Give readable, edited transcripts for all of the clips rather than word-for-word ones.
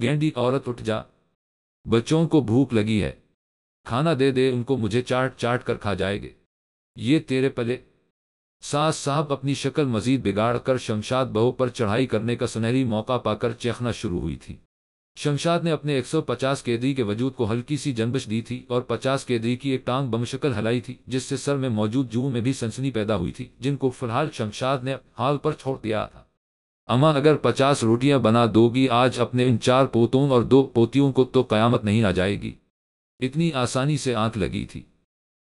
گینڈی عورت اٹھ جا، بچوں کو بھوک لگی ہے، کھانا دے دے ان کو، مجھے چاٹ چاٹ کر کھا جائے گے، یہ تیرے پلے۔ ساس صاحب اپنی شکل مزید بگاڑ کر شمشاد بہو پر چڑھائی کرنے کا سنہری موقع پا کر چیخنا شروع ہوئی تھی۔ شمشاد نے اپنے 150 قیدی کے وجود کو ہلکی سی جنبش دی تھی اور 50 قیدی کی ایک ٹانگ بمشکل ہلائی تھی، جس سے سر میں موجود جوؤں میں بھی سنسنی پیدا ہوئی تھی، جن کو فی الحال شمشاد نے حال پر چھوڑ دیا تھا۔ اماں اگر 50 روٹیاں بنا دو گی آج اپنے ان 4 پوتوں اور 2 پوتیوں کو تو قیامت نہیں آ جائے گی۔ اتنی آسانی سے آنکھ لگی تھی،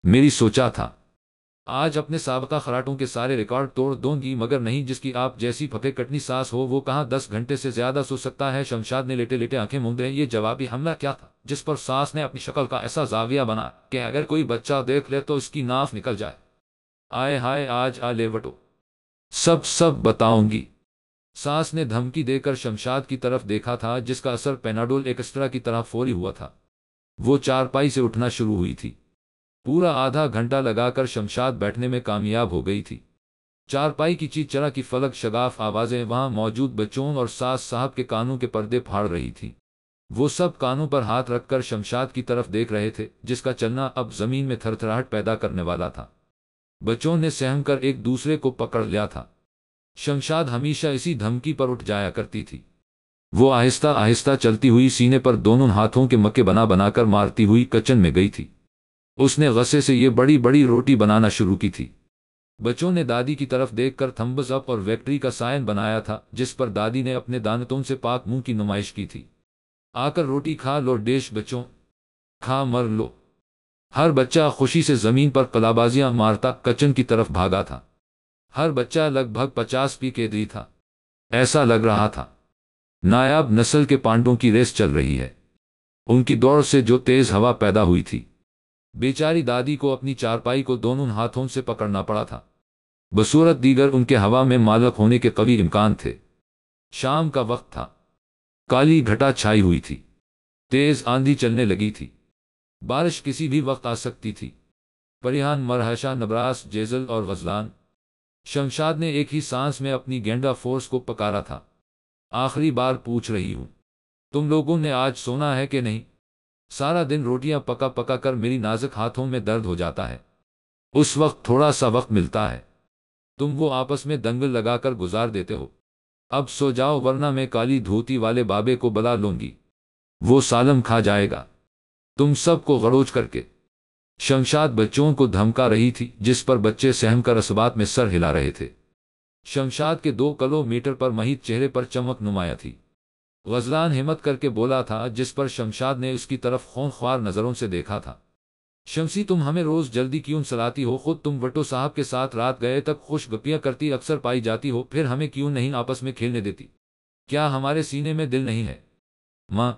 میری سوچا تھا آج اپنے سابقہ خراٹوں کے سارے ریکارڈ توڑ دوں گی، مگر نہیں، جس کی آپ جیسی پھپے کٹنی ساس ہو وہ کہاں 10 گھنٹے سے زیادہ سو سکتا ہے۔ شمشاد نے لیٹے لیٹے آنکھیں موندے یہ جوابی حملہ کیا تھا جس پر ساس نے اپنی شکل کا ایسا زاویہ بنا کہ اگر کوئی بچہ دیکھ لے تو اس کی ناف نکل جائے۔ آئے ہائے، آج آ لے وٹو، سب بتاؤں گی۔ ساس نے دھمکی دے کر شمشاد کی طرف دیکھا تھا، جس کا اثر پیناڈول ایکسٹرا کی طرح فوری ہوا تھا۔ وہ چارپائی سے اٹھنا شروع ہوئی تھی۔ پورا آدھا گھنٹہ لگا کر شمشاد بیٹھنے میں کامیاب ہو گئی تھی۔ چارپائی کی چیچ چرا کی فلک شگاف آوازیں وہاں موجود بچوں اور ساس صاحب کے کانوں کے پردے پھاڑ رہی تھی۔ وہ سب کانوں پر ہاتھ رکھ کر شمشاد کی طرف دیکھ رہے تھے، جس کا چلنا اب زمین میں تھرتھراہٹ پیدا کرنے والا تھا۔ بچوں نے سہم کر ایک دوسرے کو پکڑ لیا تھا۔ شمشاد ہمیشہ اسی دھمکی پر اٹھ جایا کرتی تھی۔ وہ آہستہ آہستہ چلتی ہوئی سینے پر دونوں ہاتھوں کے مکے بنا بنا کر مارتی ہوئی کچن میں گئی تھی۔ اس نے غصے سے یہ بڑی بڑی روٹی بنانا شروع کی تھی۔ بچوں نے دادی کی طرف دیکھ کر تھمبز اپ اور وکٹری کا سائن بنایا تھا، جس پر دادی نے اپنے دانتوں سے پاک منہ کی نمائش کی تھی۔ آ کر روٹی کھا لو ڈیش بچوں، کھا مر لو۔ ہر بچہ خوشی سے زمین پر قلابازیاں مارتا کچن کی طرف بھاگا تھا۔ ہر بچہ لگ بھگ 50 پی کے دی تھا۔ ایسا لگ رہا تھا نایاب نسل کے پانڈوں کی ریس چل رہی ہے۔ ان کی دوڑ سے جو تیز ہوا پیدا ہوئی تھی، بیچاری دادی کو اپنی چارپائی کو دونوں ہاتھوں سے پکڑنا پڑا تھا۔ بصورت دیگر ان کے ہوا میں معلق ہونے کے قوی امکان تھے۔ شام کا وقت تھا، کالی گھٹا چھائی ہوئی تھی، تیز آندھی چلنے لگی تھی، بارش کسی بھی وقت آ سکتی تھی۔ پریہان، مرہشہ، نبراس، جیزل اور غزلان۔ شمشاد نے ایک ہی سانس میں اپنی گینڈا فورس کو پکارا تھا۔ آخری بار پوچھ رہی ہوں، تم لوگوں نے آج سونا ہے کہ نہیں؟ سارا دن روٹیاں پکا پکا کر میری نازک ہاتھوں میں درد ہو جاتا ہے۔ اس وقت تھوڑا سا وقت ملتا ہے، تم وہ آپس میں دنگل لگا کر گزار دیتے ہو۔ اب سو جاؤ ورنہ میں کالی دھوتی والے بابے کو بلا لوں گی، وہ سالم کھا جائے گا تم سب کو غڑوچ کر کے۔ شمشاد بچوں کو دھمکا رہی تھی، جس پر بچے سہم کر اسبات میں سر ہلا رہے تھے۔ شمشاد کے 2 کلومیٹر پر محیط چہرے پر چمک نمایاں تھی۔ غزلان ہمت کر کے بولا تھا، جس پر شمشاد نے اس کی طرف خونخوار نظروں سے دیکھا تھا۔ شمسی، تم ہمیں روز جلدی کیوں سلاتی ہو؟ خود تم وٹو صاحب کے ساتھ رات گئے تک خوش گپیاں کرتی اکثر پائی جاتی ہو، پھر ہمیں کیوں نہیں آپس میں کھیلنے دیتی؟ کیا ہمارے سینے میں دل نہیں ہے؟ ماں،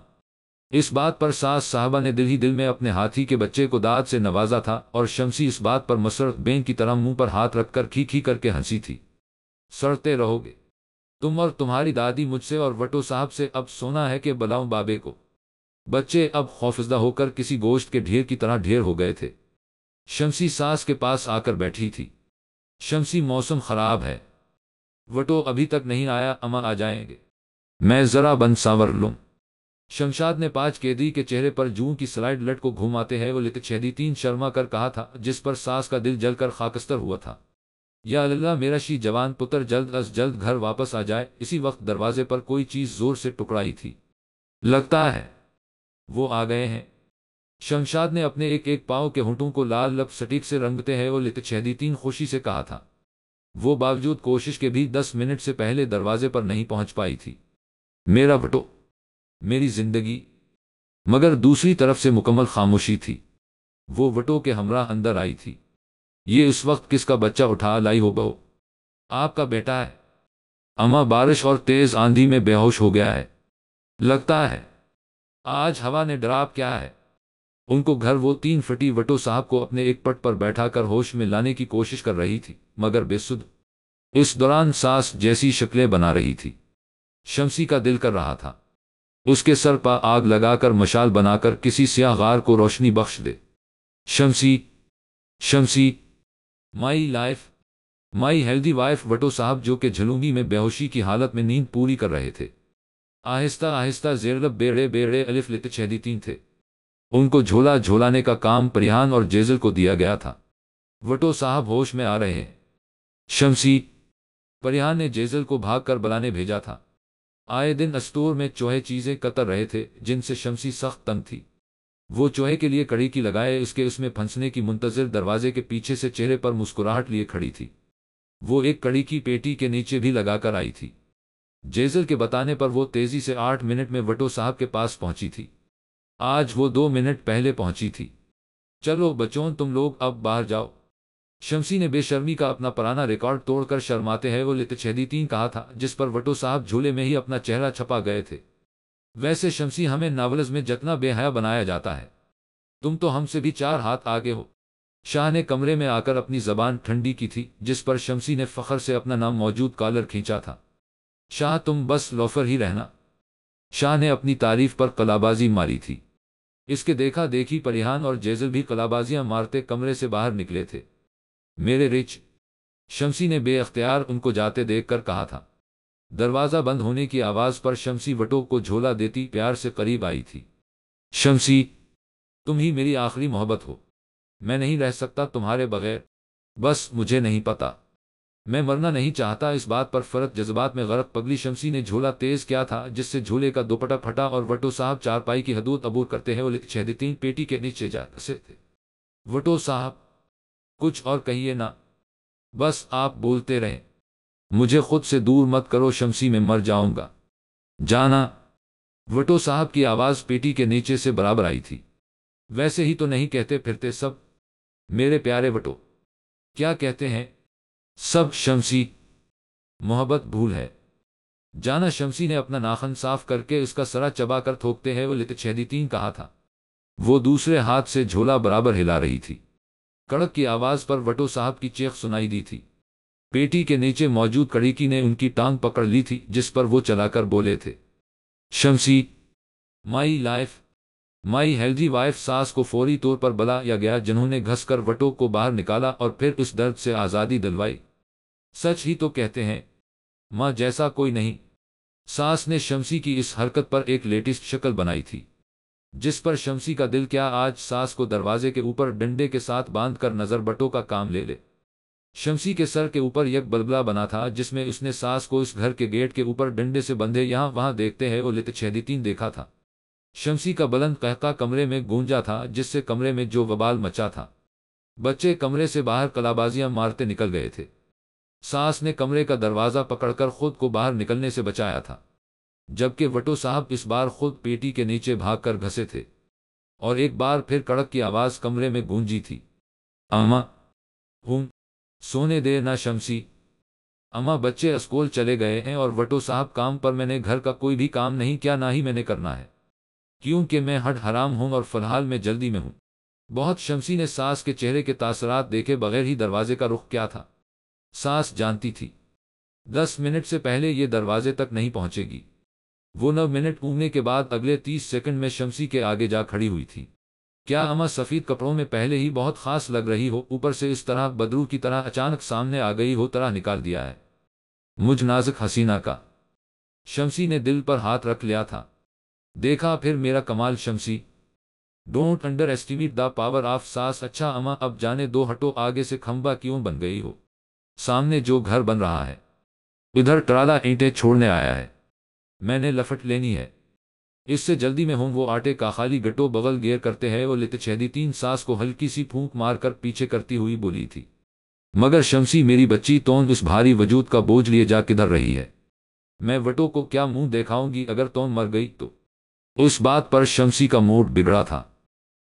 اس بات پر ساس صاحبہ نے دل ہی دل میں اپنے ہاتھی کے بچے کو داد سے نوازا تھا، اور شمسی اس بات پر مسرت بین کی طرح منہ پر ہاتھ رکھ کر کھی کھی کر کے ہنسی تھی۔ سڑتے رہو گے تم اور تمہاری دادی مجھ سے اور وٹو صاحب سے، اب سونا ہے کہ بلاؤں بابے کو؟ بچے اب خوفزدہ ہو کر کسی گوشت کے ڈھیر کی طرح ڈھیر ہو گئے تھے۔ شمسی ساس کے پاس آ کر بیٹھی تھی۔ شمسی، موسم خراب ہے، وٹو ابھی تک نہیں آیا، اماں آ جائیں گے، میں ذرا بند سانور لوں۔ شمشاد نے 5 قیدی کے چہرے پر جوں کی سلائڈ لٹ کو گھماتے ہیں وہ لت چھیدی 3 شرما کر کہا تھا، جس پر ساس کا دل جل کر خاکستر ہوا تھا۔ یا اللہ، میرا شی جوان پتر جلد از جلد گھر واپس آ جائے۔ اسی وقت دروازے پر کوئی چیز زور سے ٹکرائی تھی۔ لگتا ہے وہ آ گئے ہیں۔ شمشاد نے اپنے ایک ایک پاؤں کے ہونٹوں کو لال لپ سٹیک سے رنگتے ہیں وہ لت چھیدی 3 خوشی سے کہا تھا۔ وہ باوجود کوشش کے بھی 10 منٹ سے پہلے دروازے پر نہیں پہنچ پائی تھی۔ میرا وٹو، میری زندگی۔ مگر دوسری طرف سے مکمل خاموشی تھی۔ وہ وٹو کے ہمراہ اندر آئی تھی۔ یہ اس وقت کس کا بچہ اٹھا لائی ہو بہو؟ آپ کا بیٹا ہے اماں، بارش اور تیز آندھی میں بے ہوش ہو گیا ہے۔ لگتا ہے آج ہوا نے ڈراپ کیا ہے۔ ان کو گھر وہ 3 فٹی وٹو صاحب کو اپنے ایک پٹ پر بیٹھا کر ہوش میں لانے کی کوشش کر رہی تھی، مگر بے سدھ۔ اس دوران ساس جیسی شکلیں بنا رہی تھی۔ شمسی کا دل کر رہا تھا اس کے سر پا آگ لگا کر مشال بنا کر کسی سیاہ غار کو روشنی بخش دے۔ Shamsi, Shamsi, my life, my healthy wife. Wattoo صاحب جو کہ جھلونگی میں بے ہوشی کی حالت میں نیند پوری کر رہے تھے، आहिस्ता आहिस्ता जेरलब बेड़े बेड़े अलिफ लित छेदी तीन थे। उनको झोला झोलाने का काम परिहान और जेजल को दिया गया था। वटो साहब होश में आ रहे हैं। शमसी, परिहान ने जेजल को भाग कर बुलाने भेजा था। आए दिन स्टोर में चूहे चीजें कतर रहे थे जिनसे शमसी सख्त तंग थी। वो चूहे के लिए कड़ी की लगाए इसके उसमें फंसने की मुंतजिर दरवाजे के पीछे से चेहरे पर मुस्कुराहट लिए खड़ी थी। वो एक कड़ी की पेटी के नीचे भी लगाकर आई थी। जेजल के बताने पर वो तेजी से 8 मिनट में वटो साहब के पास पहुंची थी। आज वो 2 मिनट पहले पहुंची थी। चलो बच्चों, तुम लोग अब बाहर जाओ। शमसी ने बेशर्मी का अपना पुराना रिकॉर्ड तोड़कर शर्माते हैं वो लितछेदी तीन कहा था, जिस पर वटो साहब झूले में ही अपना चेहरा छपा गए थे। वैसे शमसी, हमें नावल्स में जितना बेहया बनाया जाता है, तुम तो हमसे भी 4 हाथ आगे हो। शाह ने कमरे में आकर अपनी जबान ठंडी की थी, जिस पर शमसी ने फखर से अपना नाम मौजूद कॉलर खींचा था। शाह, तुम बस लोफर ही रहना। शाह ने अपनी तारीफ पर कलाबाजी मारी थी। इसके देखा देखी परिहान और जेजल भी कलाबाजियां मारते कमरे से बाहर निकले थे। मेरे रिच, शमसी ने बेअख्तियार उनको जाते देखकर कहा था। दरवाजा बंद होने की आवाज पर शमसी वटो को झोला देती प्यार से करीब आई थी। शमसी, तुम ही मेरी आखिरी मोहब्बत हो। मैं नहीं रह सकता तुम्हारे बगैर। बस मुझे नहीं पता, मैं मरना नहीं चाहता। इस बात पर फर्क जज्बात में गरक पगली शमसी ने झोला तेज किया था, जिससे झूले का दुपट्टा फटा और वटो साहब चारपाई की हदूद अबूर करते हैं लितछेदी पेटी के नीचे जा से थे। वटो साहब, कुछ और कहिए ना, बस आप बोलते रहे। मुझे खुद से दूर मत करो शमसी, मैं मर जाऊंगा। जाना। वटो साहब की आवाज पेटी के नीचे से बराबर आई थी। वैसे ही तो नहीं कहते फिरते सब, मेरे प्यारे वटो। क्या कहते हैं सब शमसी? मोहब्बत भूल है। जाना। शमसी ने अपना नाखन साफ करके उसका सरा चबा कर थोकते हैं वो लितछेदी तीन कहा था। वो दूसरे हाथ से झोला बराबर हिला रही थी। कड़क की आवाज पर वटो साहब की चीख सुनाई दी थी। पेटी के नीचे मौजूद कड़ीकी ने उनकी टांग पकड़ ली थी, जिस पर वो चलाकर बोले थे। Shamsi, my life, my healthy wife. सास को फौरी तौर पर बुलाया गया, जिन्होंने घसकर वटो को बाहर निकाला और फिर उस दर्द से आज़ादी दिलवाई। सच ही तो कहते हैं, माँ जैसा कोई नहीं। सास ने शमसी की इस हरकत पर एक लेटेस्ट शक्ल बनाई थी, जिस पर शमसी का दिल क्या आज सास को दरवाजे के ऊपर डंडे के साथ बांधकर नजर बटो का काम ले ले। शमसी के सर के ऊपर एक बलबला बना था, जिसमें उसने सास को इस घर के गेट के ऊपर डंडे से बंधे यहां वहां देखते हैं वो लितछेदी तीन देखा था। शमसी का बुलंद कहका कमरे में गूंजा था, जिससे कमरे में जो वबाल मचा था। बच्चे कमरे से बाहर कलाबाजियां मारते निकल गए थे। सास ने कमरे का दरवाजा पकड़कर खुद को बाहर निकलने से बचाया था, जबकि वटो साहब इस बार खुद पेटी के नीचे भागकर घसे थे। और एक बार फिर कड़क की आवाज कमरे में गूंजी थी। अम्मा, हूं, सोने दे ना शमसी। अम्मा, बच्चे स्कूल चले गए हैं और वटो साहब काम पर। मैंने घर का कोई भी काम नहीं किया, ना ही मैंने करना है, क्योंकि मैं हड हराम हूं और फिलहाल मैं जल्दी में हूं बहुत। शमसी ने सास के चेहरे के तासरात देखे बगैर ही दरवाजे का रुख किया था। सास जानती थी 10 मिनट से पहले ये दरवाजे तक नहीं पहुंचेगी। वो 9 मिनट घूमने के बाद अगले 30 सेकंड में शमसी के आगे जा खड़ी हुई थी। क्या अम्मा सफेद कपड़ों में पहले ही बहुत खास लग रही हो, ऊपर से इस तरह बदरू की तरह अचानक सामने आ गई हो, तरह निकाल दिया है मुझ नाजुक हसीना का। शमसी ने दिल पर हाथ रख लिया था। देखा फिर मेरा कमाल Shamsi. Don't underestimate the power of सास। अच्छा अम्मा, अब जाने दो, हटो आगे से। खंबा क्यों बन गई हो? सामने जो घर बन रहा है, इधर ट्राला ईंटें छोड़ने आया है। मैंने लफट लेनी है, इससे जल्दी में हूं। वो आटे का खाली गट्टो बगल गेर करते हैं वो लितछेदी तीन सास को हल्की सी फूंक मारकर पीछे करती हुई बोली थी। मगर शमसी मेरी बच्ची, तोन उस भारी वजूद का बोझ लिए जा किधर रही है? मैं वटो को क्या मुंह दिखाऊंगी अगर तोन मर गई तो? उस बात पर शमसी का मूड बिगड़ा था।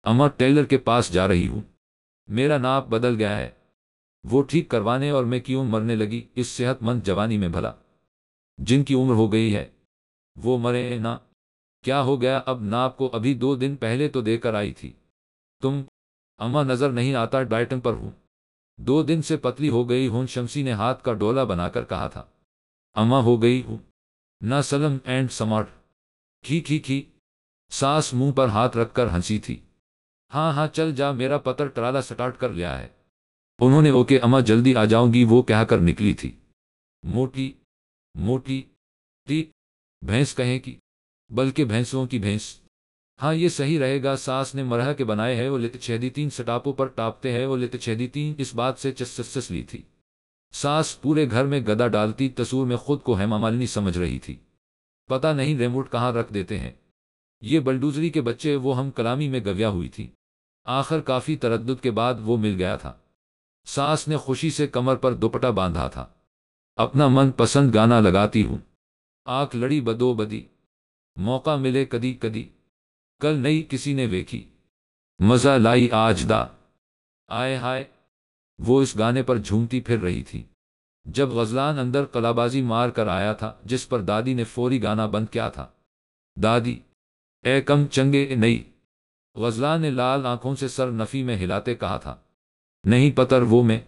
अम्मा, टेलर के पास जा रही हूं, मेरा नाप बदल गया है, वो ठीक करवाने। और मैं क्यों मरने लगी इस सेहतमंद जवानी में? भला जिनकी उम्र हो गई है वो मरे ना? क्या हो गया अब? नाप को अभी 2 दिन पहले तो देकर आई थी तुम। अम्मा, नजर नहीं आता डाइटिंग पर हूं, 2 दिन से पतली हो गई हूं। शमसी ने हाथ का डोला बनाकर कहा था। अम्मा, हो गई हूं ना सलम एंड स्मार्ट। खी। सास मुंह पर हाथ रखकर हंसी थी। हाँ हाँ, चल जा, मेरा पतर ट्राला स्टार्ट कर लिया है। उन्होंने ओके अम्मा, जल्दी आ जाऊंगी वो कहकर निकली थी। मोटी मोटी टी भैंस कहें कि بلکہ بھینسوں کی بھینس۔ ہاں یہ صحیح رہے گا، ساس نے مرہ کے بنائے ہے، وہ لت سٹاپوں پر ٹاپتے ہیں، وہ لت اس بات سے چس لی تھی۔ ساس پورے گھر میں گدا ڈالتی، تصور میں خود کو ہیما مالنی سمجھ رہی تھی۔ پتہ نہیں ریموٹ کہاں رکھ دیتے ہیں یہ بلڈوزری کے بچے، وہ ہم کلامی میں گویا ہوئی تھی۔ آخر کافی تردد کے بعد وہ مل گیا تھا۔ ساس نے خوشی سے کمر پر دوپٹہ باندھا تھا۔ اپنا من پسند گانا لگاتی ہوں، آنکھ لڑی بدو بدی، موقع ملے کدی کدی، کل نئی کسی نے ویکھی، مزہ لائی آج دا، آئے ہائے۔ وہ اس گانے پر جھومتی پھر رہی تھی جب غزلان اندر قلابازی مار کر آیا تھا، جس پر دادی نے فوری گانا بند کیا تھا۔ دادی اے کم چنگے نئی، غزلان نے لال آنکھوں سے سر نفی میں ہلاتے کہا تھا۔ نہیں پتر وہ میں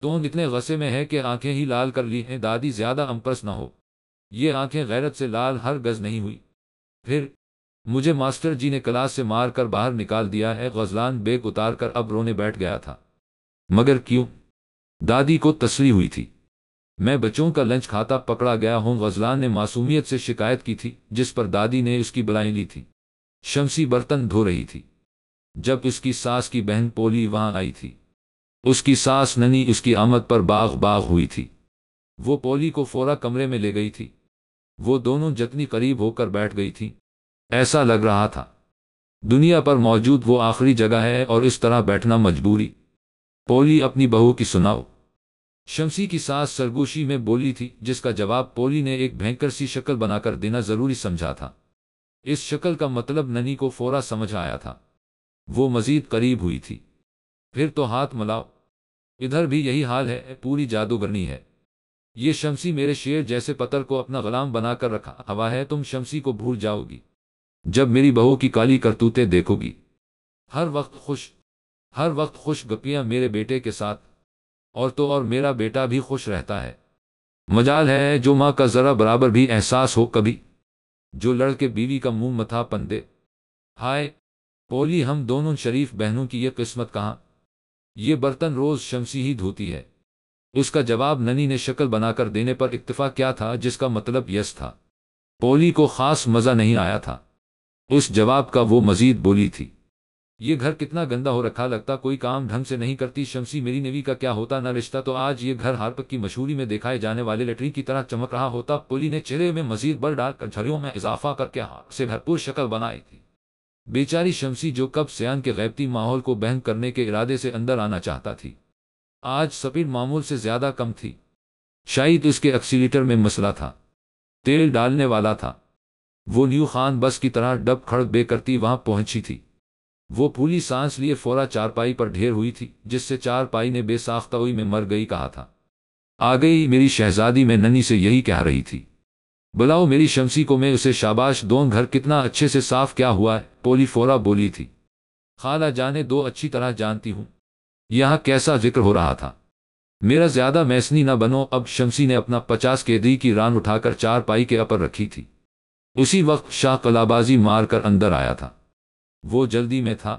تو اتنے غصے میں ہے کہ آنکھیں ہی لال کر لی ہیں۔ دادی زیادہ امپرس نہ ہو، یہ آنکھیں غیرت سے لال ہرگز نہیں ہوئی۔ پھر مجھے ماسٹر جی نے کلاس سے مار کر باہر نکال دیا ہے۔ غزلان بیگ اتار کر اب رونے بیٹھ گیا تھا۔ مگر کیوں؟ دادی کو تسلی ہوئی تھی۔ میں بچوں کا لنچ کھاتا پکڑا گیا ہوں، غزلان نے معصومیت سے شکایت کی تھی، جس پر دادی نے اس کی بلائیں لی تھی۔ شمسی برتن دھو رہی تھی جب اس کی ساس کی بہن پولی وہاں آئی تھی۔ اس کی ساس ننی اس کی آمد پر باغ باغ ہوئی تھی۔ وہ پولی کو فورا کمرے میں لے گئی تھی۔ وہ دونوں جتنی قریب ہو کر بیٹھ گئی تھی، ایسا لگ رہا تھا دنیا پر موجود وہ آخری جگہ ہے اور اس طرح بیٹھنا مجبوری۔ پولی اپنی بہو کی سناؤ، شمسی کی ساس سرگوشی میں بولی تھی، جس کا جواب پولی نے ایک بھینکر سی شکل بنا کر دینا ضروری سمجھا تھا۔ اس شکل کا مطلب ننی کو فورا سمجھ آیا تھا۔ وہ مزید قریب ہوئی تھی۔ پھر تو ہاتھ ملاؤ، ادھر بھی یہی حال ہے، پوری جادوگرنی ہے یہ شمسی، میرے شیر جیسے پتر کو اپنا غلام بنا کر رکھا ہوا ہے۔ تم شمسی کو بھول جاؤ گی جب میری بہو کی کالی کرتوتیں دیکھو گی۔ ہر وقت خوش گپیاں میرے بیٹے کے ساتھ، اور تو اور میرا بیٹا بھی خوش رہتا ہے۔ مجال ہے جو ماں کا ذرا برابر بھی احساس ہو کبھی، جو لڑکے بیوی کا منہ متھا پندے۔ ہائے پولی، ہم دونوں شریف بہنوں کی یہ قسمت کہاں؟ یہ برتن روز شمسی ہی دھوتی ہے۔ اس کا جواب ننی نے شکل بنا کر دینے پر اکتفا کیا تھا، جس کا مطلب یس تھا۔ پولی کو خاص مزہ نہیں آیا تھا اس جواب کا۔ وہ مزید بولی تھی، یہ گھر کتنا گندا ہو رکھا، لگتا کوئی کام ڈھنگ سے نہیں کرتی شمسی۔ میری نیوی کا کیا ہوتا نہ رشتہ، تو آج یہ گھر ہارپک کی مشہوری میں دکھائے جانے والے لیٹرین کی طرح چمک رہا ہوتا۔ پولی نے چہرے میں مزید بل ڈال کر جھریوں میں اضافہ کر کے ہار سے بھرپور شکل بنائی تھی۔ بیچاری شمسی، جو کب سیان کے غیبتی ماحول کو بہنگ کرنے کے ارادے سے اندر آنا چاہتا تھی، آج سپیڈ معمول سے زیادہ کم تھی۔ شاید اس کے ایکسیلیٹر میں مسئلہ تھا، تیل ڈالنے والا تھا۔ وہ نیو خان بس کی طرح ڈب کھڑک بے کرتی وہاں پہنچی تھی۔ وہ پھولی سانس لیے فورا چارپائی پر ڈھیر ہوئی تھی، جس سے چارپائی نے بے ساختگی میں مر گئی کہا تھا۔ آ گئی میری شہزادی، میں ننی سے یہی کہہ رہی تھی، بلاؤ میری شمسی کو، میں اسے شاباش دوں۔ گھر کتنا اچھے سے صاف کیا ہوا ہے، پولی فورا بولی تھی۔ خالہ جانے دو، اچھی طرح جانتی ہوں یہاں کیسا ذکر ہو رہا تھا۔ میرا زیادہ میسنی نہ بنو اب۔ شمسی نے اپنا 50 کیدی کی ران اٹھا کر چارپائی کے اوپر رکھی تھی۔ اسی وقت شاہ قلابازی مار کر اندر آیا تھا۔ وہ جلدی میں تھا۔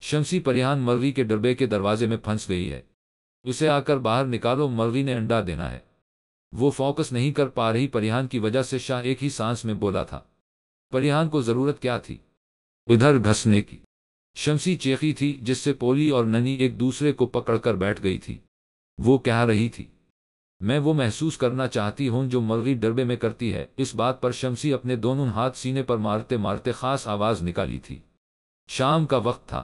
شمسی پریہان مرغی کے ڈبے کے دروازے میں پھنس گئی ہے، اسے آ کر باہر نکالو، مرغی نے انڈا دینا ہے۔ وہ فوکس نہیں کر پا رہی پریہان کی وجہ سے، شاہ ایک ہی سانس میں بولا تھا۔ پریہان کو ضرورت کیا تھی ادھر گھسنے کی؟ شمسی چیخی تھی، جس سے پولی اور ننی ایک دوسرے کو پکڑ کر بیٹھ گئی تھی۔ وہ کہہ رہی تھی، میں وہ محسوس کرنا چاہتی ہوں جو مرغی ڈربے میں کرتی ہے۔ اس بات پر شمسی اپنے دونوں ہاتھ سینے پر مارتے مارتے خاص آواز نکالی تھی۔ شام کا وقت تھا۔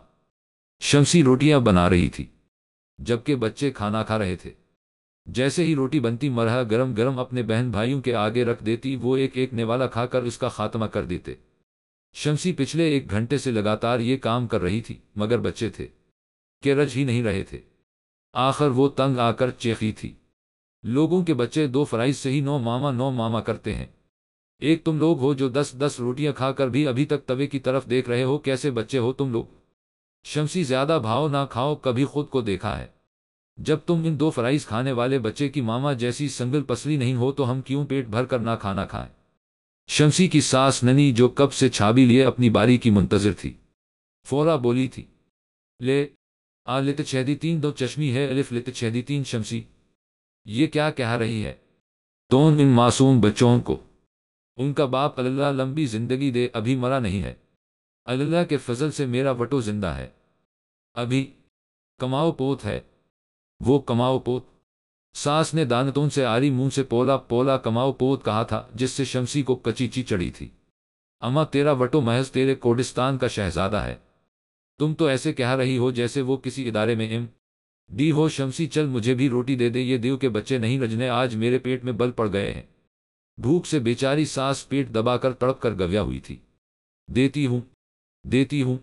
شمسی روٹیاں بنا رہی تھی جبکہ بچے کھانا کھا رہے تھے۔ جیسے ہی روٹی بنتی، مرحا گرم گرم اپنے بہن بھائیوں کے آگے رکھ دیتی، وہ ایک ایک نوالا کھا کر اس کا خاتمہ کر دیتے۔ شمسی پچھلے 1 گھنٹے سے لگاتار یہ کام کر رہی تھی، مگر بچے تھے کہ رج ہی نہیں رہے تھے۔ آخر وہ تنگ آ کر چیخی تھی، لوگوں کے بچے 2 فرائض سے ہی نو ماما کرتے ہیں، ایک تم لوگ ہو جو 10 روٹیاں کھا کر بھی ابھی تک توے کی طرف دیکھ رہے ہو، کیسے بچے ہو تم لوگ؟ شمسی زیادہ بھاؤ نہ کھاؤ، کبھی خود کو دیکھا ہے؟ جب تم ان 2 فرائض کھانے والے بچے کی ماما جیسی سنگل پسلی نہیں ہو تو ہم کیوں پیٹ بھر کر نہ کھانا کھائیں؟ شمسی کی ساس ننی، جو کب سے چھابی لیے اپنی باری کی منتظر تھی، فورا بولی تھی، لے آ لت چھیدی 3 2 چشمی ہے الف لت چھیدی 3۔ شمسی یہ کیا کہہ رہی ہے؟ تو ان معصوم بچوں کو ان کا باپ اللہ لمبی زندگی دے ابھی مرا نہیں ہے، اللہ کے فضل سے میرا وٹو زندہ ہے، ابھی کماؤ پوت ہے، وہ کماؤ پوت۔ ساس نے دانتوں سے آری منہ سے پولا پولا کماؤ پوت کہا تھا، جس سے شمسی کو کچیچی چڑھی تھی۔ اماں تیرا وٹو محض تیرے کوڈستان کا شہزادہ ہے، تم تو ایسے کہہ رہی ہو جیسے وہ کسی ادارے میں ڈی ہو۔ شمسی چل مجھے بھی روٹی دے دے، یہ دیو کے بچے نہیں رجنے آج میرے پیٹ میں بل پڑ گئے ہیں۔ بھوک سے بیچاری ساس پیٹ دبا کر تڑپ کر گویا ہوئی تھی۔ دیتی ہوں دیتی ہوں،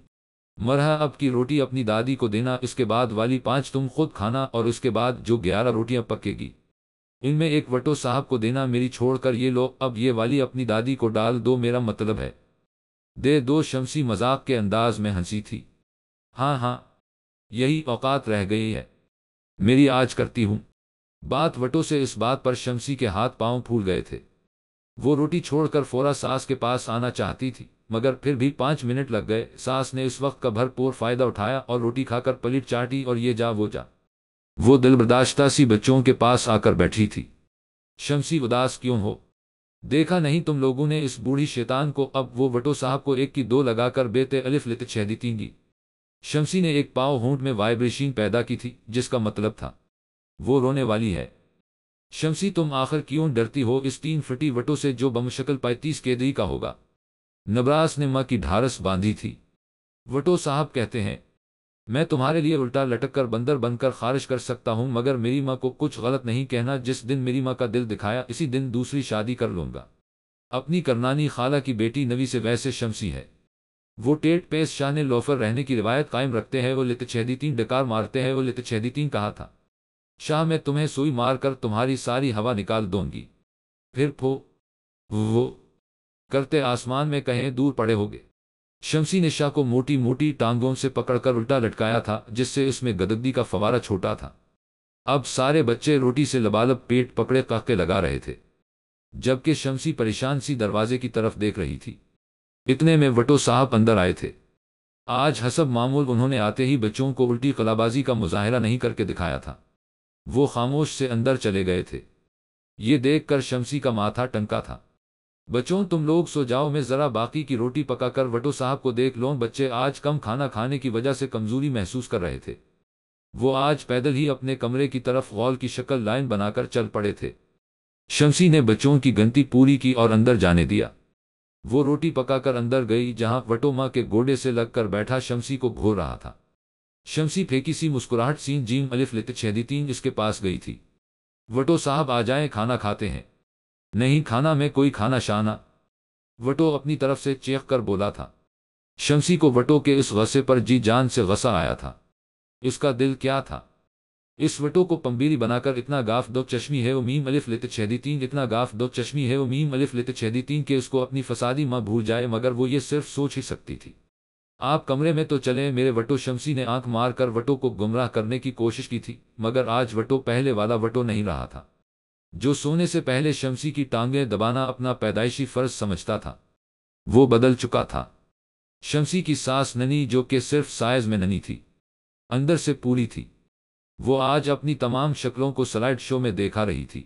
مرحا اب کی روٹی اپنی دادی کو دینا، اس کے بعد والی 5 تم خود کھانا، اور اس کے بعد جو 11 روٹیاں پکے گی ان میں ایک وٹو صاحب کو دینا، میری چھوڑ کر یہ لو، اب یہ والی اپنی دادی کو ڈال دو، میرا مطلب ہے دے دو۔ شمسی مذاق کے انداز میں ہنسی تھی۔ ہاں ہاں، یہی اوقات رہ گئی ہے میری، آج کرتی ہوں بات وٹو سے۔ اس بات پر شمسی کے ہاتھ پاؤں پھول گئے تھے۔ وہ روٹی چھوڑ کر فورا ساس کے پاس آنا چاہتی تھی، مگر پھر بھی 5 منٹ لگ گئے۔ ساس نے اس وقت کا بھرپور فائدہ اٹھایا اور روٹی کھا کر پلیٹ چاٹی، اور یہ جا وہ جا، وہ دل برداشتہ سی بچوں کے پاس آ کر بیٹھی تھی۔ شمسی اداس کیوں ہو؟ دیکھا نہیں تم لوگوں نے اس بوڑھی شیطان کو؟ اب وہ وٹو صاحب کو 1 کی 2 لگا کر بیتے الف لت چھیدی تینگی۔ شمسی نے ایک پاؤ ہونٹ میں وائبریشن پیدا کی تھی، جس کا مطلب تھا وہ رونے والی ہے۔ شمسی تم آخر کیوں ڈرتی ہو اس 3 فٹی وٹو سے جو بمشکل 35 کیدری کا ہوگا؟ نبراس نے ماں کی ڈھارس باندھی تھی۔ وٹو صاحب کہتے ہیں میں تمہارے لیے الٹا لٹک کر بندر بن کر خارج کر سکتا ہوں، مگر میری ماں کو کچھ غلط نہیں کہنا، جس دن میری ماں کا دل دکھایا اسی دن دوسری شادی کر لوں گا۔ اپنی کرنانی خالہ کی بیٹی نوی سے ویسے شمسی ہے، وہ ٹیٹ پیس شاہ نے لوفر رہنے کی روایت قائم رکھتے ہیں، وہ لت چھیدی تین ڈکار مارتے ہیں، وہ لت چھیدی تین کہا تھا شاہ میں تمہیں سوئی مار کر تمہاری ساری ہوا نکال دوں گی، پھر وہ کرتے آسمان میں کہیں دور پڑے ہوگے۔ شمسی نے شاہ کو موٹی موٹی ٹانگوں سے پکڑ کر الٹا لٹکایا تھا، جس سے اس میں گدگدی کا فوارہ چھوٹا تھا۔ اب سارے بچے روٹی سے لبالب پیٹ پکڑے قہقے لگا رہے تھے، جبکہ شمسی پریشان سی دروازے کی طرف دیکھ رہی تھی۔ اتنے میں وٹو صاحب اندر آئے تھے۔ آج حسب معمول انہوں نے آتے ہی بچوں کو الٹی قلابازی کا مظاہرہ نہیں کر کے دکھایا تھا، وہ خاموش سے اندر چلے گئے تھے۔ یہ دیکھ کر شمسی کا ماتھا ٹنکا تھا۔ بچوں تم لوگ سو جاؤ، میں ذرا باقی کی روٹی پکا کر وٹو صاحب کو دیکھ لوں۔ بچے آج کم کھانا کھانے کی وجہ سے کمزوری محسوس کر رہے تھے، وہ آج پیدل ہی اپنے کمرے کی طرف غول کی شکل لائن بنا کر چل پڑے تھے۔ شمسی نے بچوں کی گنتی پوری کی اور اندر جانے دیا۔ وہ روٹی پکا کر اندر گئی جہاں وٹو ماں کے گوڑے سے لگ کر بیٹھا شمسی کو گھور رہا تھا۔ شمسی پھیکی سی مسکراہٹ سین جیم الف لت چھیدی تین اس کے پاس گئی تھی۔ وٹو صاحب آ جائیں، کھانا کھاتے ہیں۔ نہیں کھانا، میں کوئی کھانا شانہ، وٹو اپنی طرف سے چیخ کر بولا تھا۔ شمسی کو وٹو کے اس غصے پر جی جان سے غصہ آیا تھا۔ اس کا دل کیا تھا؟ اس وٹو کو پمبیری بنا کر اتنا گاف دو چشمی ہے وہ میم الف لت چھیدی تین، اتنا گاف دو چشمی ہے وہ میم الف لت چھیدی تین کہ اس کو اپنی فسادی ماں بھول جائے، مگر وہ یہ صرف سوچ ہی سکتی تھی۔ آپ کمرے میں تو چلیں میرے وٹو۔ شمسی نے آنکھ مار کر وٹو کو گمراہ کرنے کی کوشش کی تھی، مگر آج وٹو پہلے والا وٹو نہیں رہا تھا جو سونے سے پہلے شمسی کی ٹانگیں دبانا اپنا پیدائشی فرض سمجھتا تھا۔ وہ بدل چکا تھا۔ شمسی کی ساس ننی، جو کہ صرف سائز میں ننی تھی، اندر سے پوری تھی، وہ آج اپنی تمام شکلوں کو سلائیڈ شو میں دیکھا رہی تھی۔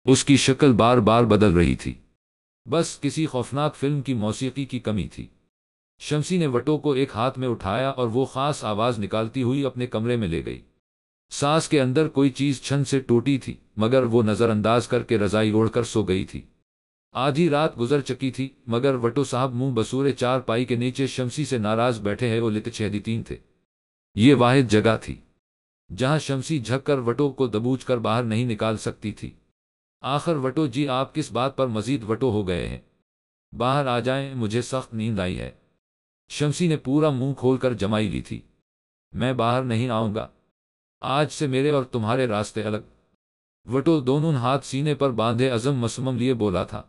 اس کی شکل بار بار بدل رہی تھی، بس کسی خوفناک فلم کی موسیقی کی کمی تھی۔ شمسی نے وٹو کو ایک ہاتھ میں اٹھایا اور وہ خاص آواز نکالتی ہوئی اپنے کمرے میں لے گئی۔ ساس کے اندر کوئی چیز چھن سے ٹوٹی تھی، مگر وہ نظر انداز کر کے رضائی اوڑھ کر سو گئی تھی۔ آدھی رات گزر چکی تھی، مگر وٹو صاحب منہ بسورے چار پائی کے نیچے شمسی سے ناراض بیٹھے ہیں، وہ لت چھیدی تین تھے۔ یہ واحد جگہ تھی جہاں شمسی جھک کر وٹو کو دبوچ کر باہر نہیں نکال سکتی تھی۔ آخر وٹو جی آپ کس بات پر مزید وٹو ہو گئے ہیں؟ باہر آ جائیں، مجھے سخت نیند آئی ہے۔ شمسی نے پورا منہ کھول کر جمائی لی تھی۔ میں باہر نہیں آؤں گا، آج سے میرے اور تمہارے راستے الگ۔ وٹو دونوں ہاتھ سینے پر باندھے عزم مصمم لیے بولا تھا۔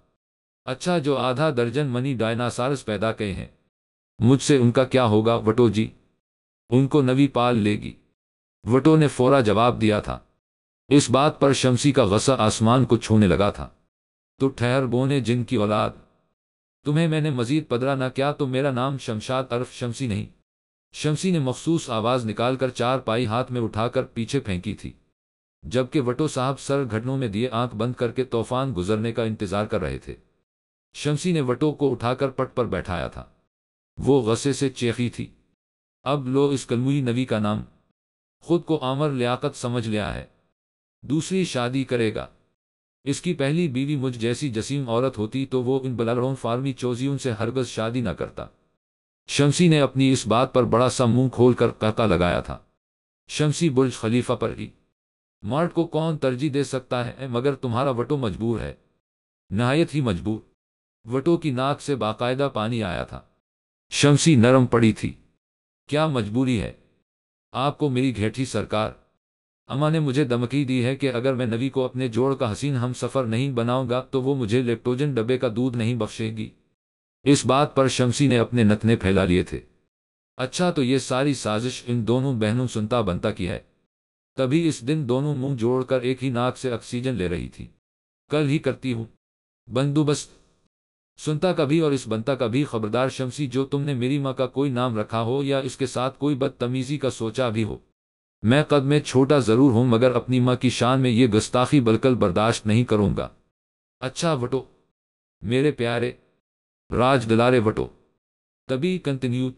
اچھا، جو آدھا درجن منی ڈائناسارس پیدا کئے ہیں، مجھ سے ان کا کیا ہوگا وٹو جی؟ ان کو نوی پال لے گی، وٹو نے فورا جواب دیا تھا۔ اس بات پر شمسی کا غصہ آسمان کو چھونے لگا تھا۔ تو ٹھہر بونے جن کی اولاد، تمہیں میں نے مزید پدرا نہ کیا تو میرا نام شمشاد عرف شمسی نہیں؟ شمسی نے مخصوص آواز نکال کر چار پائی ہاتھ میں اٹھا کر پیچھے پھینکی تھی، جبکہ وٹو صاحب سر گھٹنوں میں دیے آنکھ بند کر کے طوفان گزرنے کا انتظار کر رہے تھے۔ शमसी ने वटो को उठाकर पट पर बैठाया था। वो गुस्से से चीखी थी, अब लो इस कलमुई नबी का नाम। खुद को आमर लियाकत समझ लिया है, दूसरी शादी करेगा। इसकी पहली बीवी मुझ जैसी जसीम औरत होती तो वो इन बलालों फार्मी चोजियों से हरगज शादी न करता। शमसी ने अपनी इस बात पर बड़ा सा मुंह खोलकर कहता लगाया था। शमसी बुर्ज खलीफा पर ही मर्द को कौन तरजीह दे सकता है, मगर तुम्हारा वटो मजबूर है, नहायत ही मजबूर। वटो की नाक से बाकायदा पानी आया था। शमसी नरम पड़ी थी। क्या मजबूरी है आपको मेरी घेठी सरकार? अम्मा ने मुझे धमकी दी है कि अगर मैं नवी को अपने जोड़ का हसीन हम सफ़र नहीं बनाऊंगा तो वो मुझे लेक्टोजन डब्बे का दूध नहीं बख्शेगी। इस बात पर शमसी ने अपने नथने फैला लिए थे। अच्छा, तो ये सारी साजिश इन दोनों बहनों सुनता बनता की है। तभी इस दिन दोनों मुंह जोड़कर एक ही नाक से ऑक्सीजन ले रही थी। कल ही करती हूँ बंदोबस्त, सुनता का भी और इस बनता का भी खबरदार शमसी, जो तुमने मेरी माँ का कोई नाम रखा हो या इसके साथ कोई बदतमीजी का सोचा भी हो। मैं कद में छोटा जरूर हूं मगर अपनी माँ की शान में ये गुस्ताखी बलकल बर्दाश्त नहीं करूंगा। अच्छा वटो, मेरे प्यारे राज दुलारे वटो। तभी कंटिन्यू,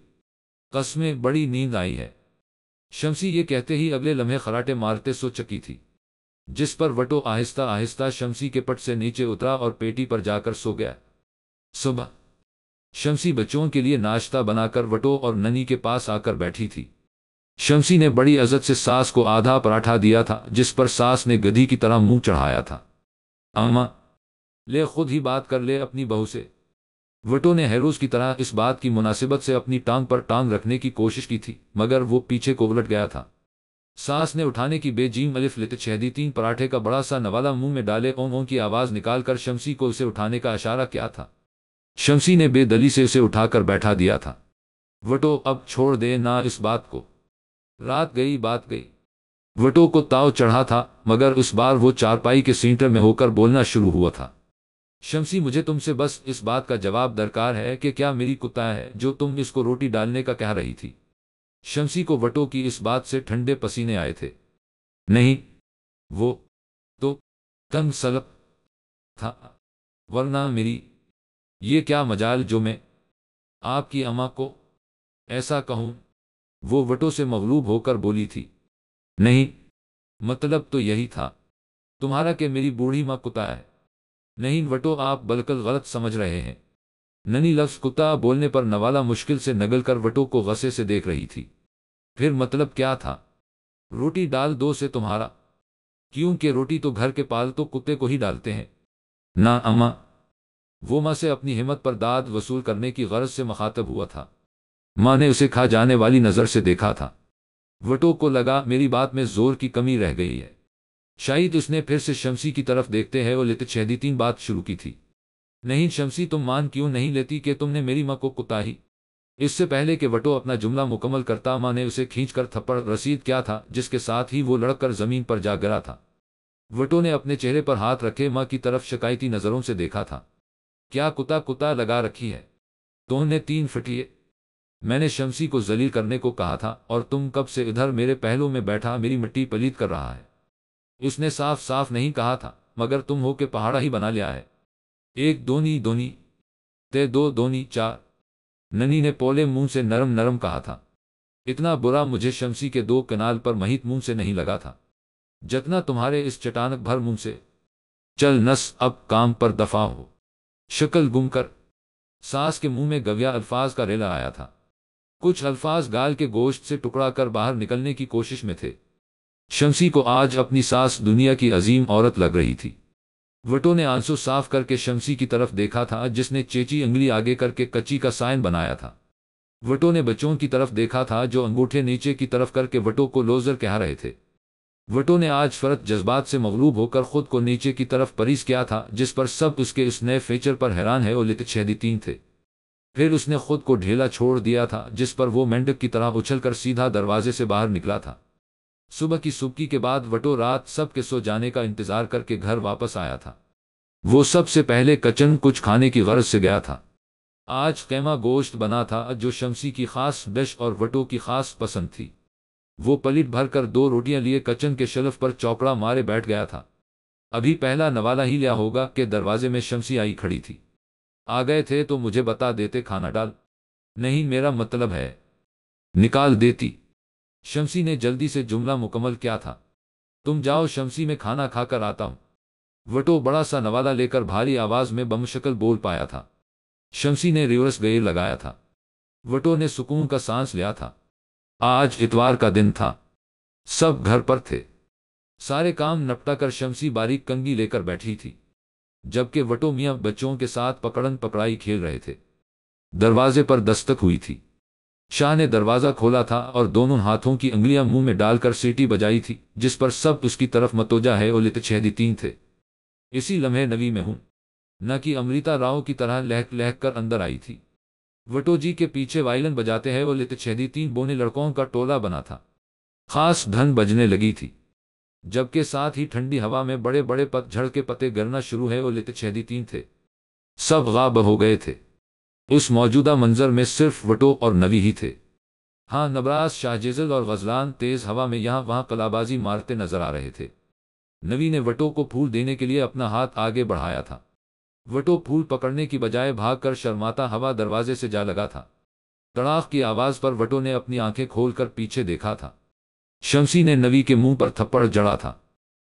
कसमें बड़ी नींद आई है। शमसी ये कहते ही अगले लम्हे खराटे मारते सो चकी थी, जिस पर वटो आहिस्ता आहिस्ता शमसी के पट से नीचे उतरा और पेटी पर जाकर सो गया। सुबह शमसी बच्चों के लिए नाश्ता बनाकर वटो और ननी के पास आकर बैठी थी। शमसी ने बड़ी इज्जत से सास को आधा पराठा दिया था, जिस पर सास ने गधी की तरह मुंह चढ़ाया था। अम्मा, ले खुद ही बात कर ले अपनी बहू से। वटो ने हैरोज की तरह इस बात की मुनासिबत से अपनी टांग पर टांग रखने की कोशिश की थी, मगर वो पीछे को उलट गया था। सास ने उठाने की बेजीम अलिफ लेते छेदी 3 पराठे का बड़ा सा नवाला मुंह में डाले ओं ओं की आवाज निकालकर शमसी को उसे उठाने का इशारा किया था। शमसी ने बेदली से उसे उठाकर बैठा दिया था। वटो, अब छोड़ दे ना इस बात को, रात गई बात गई। वटो को ताव चढ़ा था, मगर उस बार वो चारपाई के सेंटर में होकर बोलना शुरू हुआ था। शमसी, मुझे तुमसे बस इस बात का जवाब दरकार है कि क्या मेरी कुत्ता है जो तुम इसको रोटी डालने का कह रही थी? शमसी को वटो की इस बात से ठंडे पसीने आए थे। नहीं, वो तो तंग सलप था, वरना मेरी ये क्या मजाल जो मैं आपकी अम्मा को ऐसा कहूं। वो वटो से मगलूब होकर बोली थी। नहीं, मतलब तो यही था तुम्हारा कि मेरी बूढ़ी माँ कुत्ता है। नहीं वटो, आप बलकल गलत समझ रहे हैं। ननी लफ्ज कुत्ता बोलने पर नवाला मुश्किल से नगलकर वटो को गुस्से से देख रही थी। फिर मतलब क्या था? रोटी डाल दो से तुम्हारा, क्योंकि रोटी तो घर के पालतू कुत्ते को ही डालते हैं ना अम्मा। वो माँ से अपनी हिम्मत पर दाद वसूल करने की गरज से मुखातब हुआ था। माँ ने उसे खा जाने वाली नज़र से देखा था। वटो को लगा मेरी बात में जोर की कमी रह गई है। शायद उसने फिर से शमसी की तरफ देखते हैं और लेते छेदी 3 बात शुरू की थी। नहीं शमसी, तुम मान क्यों नहीं लेती कि तुमने मेरी माँ को कुत्ता ही? इससे पहले कि वटो अपना जुमला मुकम्मल करता, माँ ने उसे खींचकर थप्पड़ रसीद किया था, जिसके साथ ही वो लड़क कर जमीन पर जा गिरा था। वटो ने अपने चेहरे पर हाथ रखे माँ की तरफ शिकायती नजरों से देखा था। क्या कुत्ता कुत्ता लगा रखी है तुमने 3 फटिए? मैंने शमसी को जलील करने को कहा था और तुम कब से इधर मेरे पहलू में बैठा मेरी मिट्टी पलीत कर रहा है? उसने साफ साफ नहीं कहा था, मगर तुम हो के पहाड़ा ही बना लिया है। 1 दोनी दोनी ते 2 दोनी 4, ननी ने पोले मुंह से नरम नरम कहा था। इतना बुरा मुझे शमसी के 2 कनाल पर महित मुंह से नहीं लगा था जितना तुम्हारे इस चटानक भर मुंह से। चल नस, अब काम पर दफा हो। शक्ल गुम कर। सास के मुंह में गव्या अल्फाज का रेला आया था। कुछ अल्फाज गाल के गोश्त से टुकड़ा कर बाहर निकलने की कोशिश में थे। शमसी को आज अपनी सास दुनिया की अजीम औरत लग रही थी। वटो ने आंसू साफ करके शमसी की तरफ देखा था, जिसने चेची अंगली आगे करके कच्ची का साइन बनाया था। वटो ने बच्चों की तरफ देखा था, जो अंगूठे नीचे की तरफ करके वटो को लोजर कह रहे थे। वटो ने आज फरत जज्बात से मगलूब होकर खुद को नीचे की तरफ परीस किया था, जिस पर सब उसके इस नए फीचर पर हैरान है और लित छेदी 3 थे। फिर उसने खुद को ढेला छोड़ दिया था, जिस पर वो मेंढक की तरह उछलकर सीधा दरवाजे से बाहर निकला था। सुबह की सुबकी के बाद वटो रात सब के सो जाने का इंतजार करके घर वापस आया था। वो सबसे पहले किचन कुछ खाने की गरज से गया था। आज कैमा गोश्त बना था, जो शमसी की खास डिश और वटो की खास पसंद थी। वो पलीट भर कर 2 रोटियां लिए किचन के शेल्फ पर चौकड़ा मारे बैठ गया था। अभी पहला नवाला ही लिया होगा कि दरवाजे में शमसी आई खड़ी थी। आ गए थे तो मुझे बता देते, खाना डाल। नहीं, मेरा मतलब है निकाल देती। शमसी ने जल्दी से जुमला मुकम्मल किया था। तुम जाओ शमसी, में खाना खाकर आता हूं। वटो बड़ा सा नवाला लेकर भारी आवाज में बमशक्ल बोल पाया था। शमसी ने रिवर्स गियर लगाया था। वटो ने सुकून का सांस लिया था। आज इतवार का दिन था। सब घर पर थे। सारे काम निपटा कर शमसी बारीक कंघी लेकर बैठी थी, जबकि वटो मियाँ बच्चों के साथ पकड़न पकड़ाई खेल रहे थे। दरवाजे पर दस्तक हुई थी। शाह ने दरवाजा खोला था और दोनों हाथों की अंगुलियां मुंह में डालकर सीटी बजाई थी, जिस पर सब उसकी तरफ मतोजा है और लितछेदी थे। इसी लम्हे नवी में हूं न कि अमृता राव की तरह लहक लहक कर अंदर आई थी। वटो जी के पीछे वायलिन बजाते हैं और लितछेदी 3 बोने लड़कों का टोला बना था। खास धन बजने लगी थी, जबकि साथ ही ठंडी हवा में बड़े बड़े पतझड़ के पत्ते गिरना शुरू है और लितछेदी 3 थे। सब गायब हो गए थे। उस मौजूदा मंजर में सिर्फ वटो और नवी ही थे। हाँ, नबराज, शाहजेजल और गजलान तेज हवा में यहाँ वहाँ कलाबाजी मारते नजर आ रहे थे। नवी ने वटो को फूल देने के लिए अपना हाथ आगे बढ़ाया था। वटो फूल पकड़ने की बजाय भागकर शर्माता हवा दरवाजे से जा लगा था। तड़ाक की आवाज पर वटो ने अपनी आंखें खोलकर पीछे देखा था। शमसी ने नवी के मुंह पर थप्पड़ जड़ा था।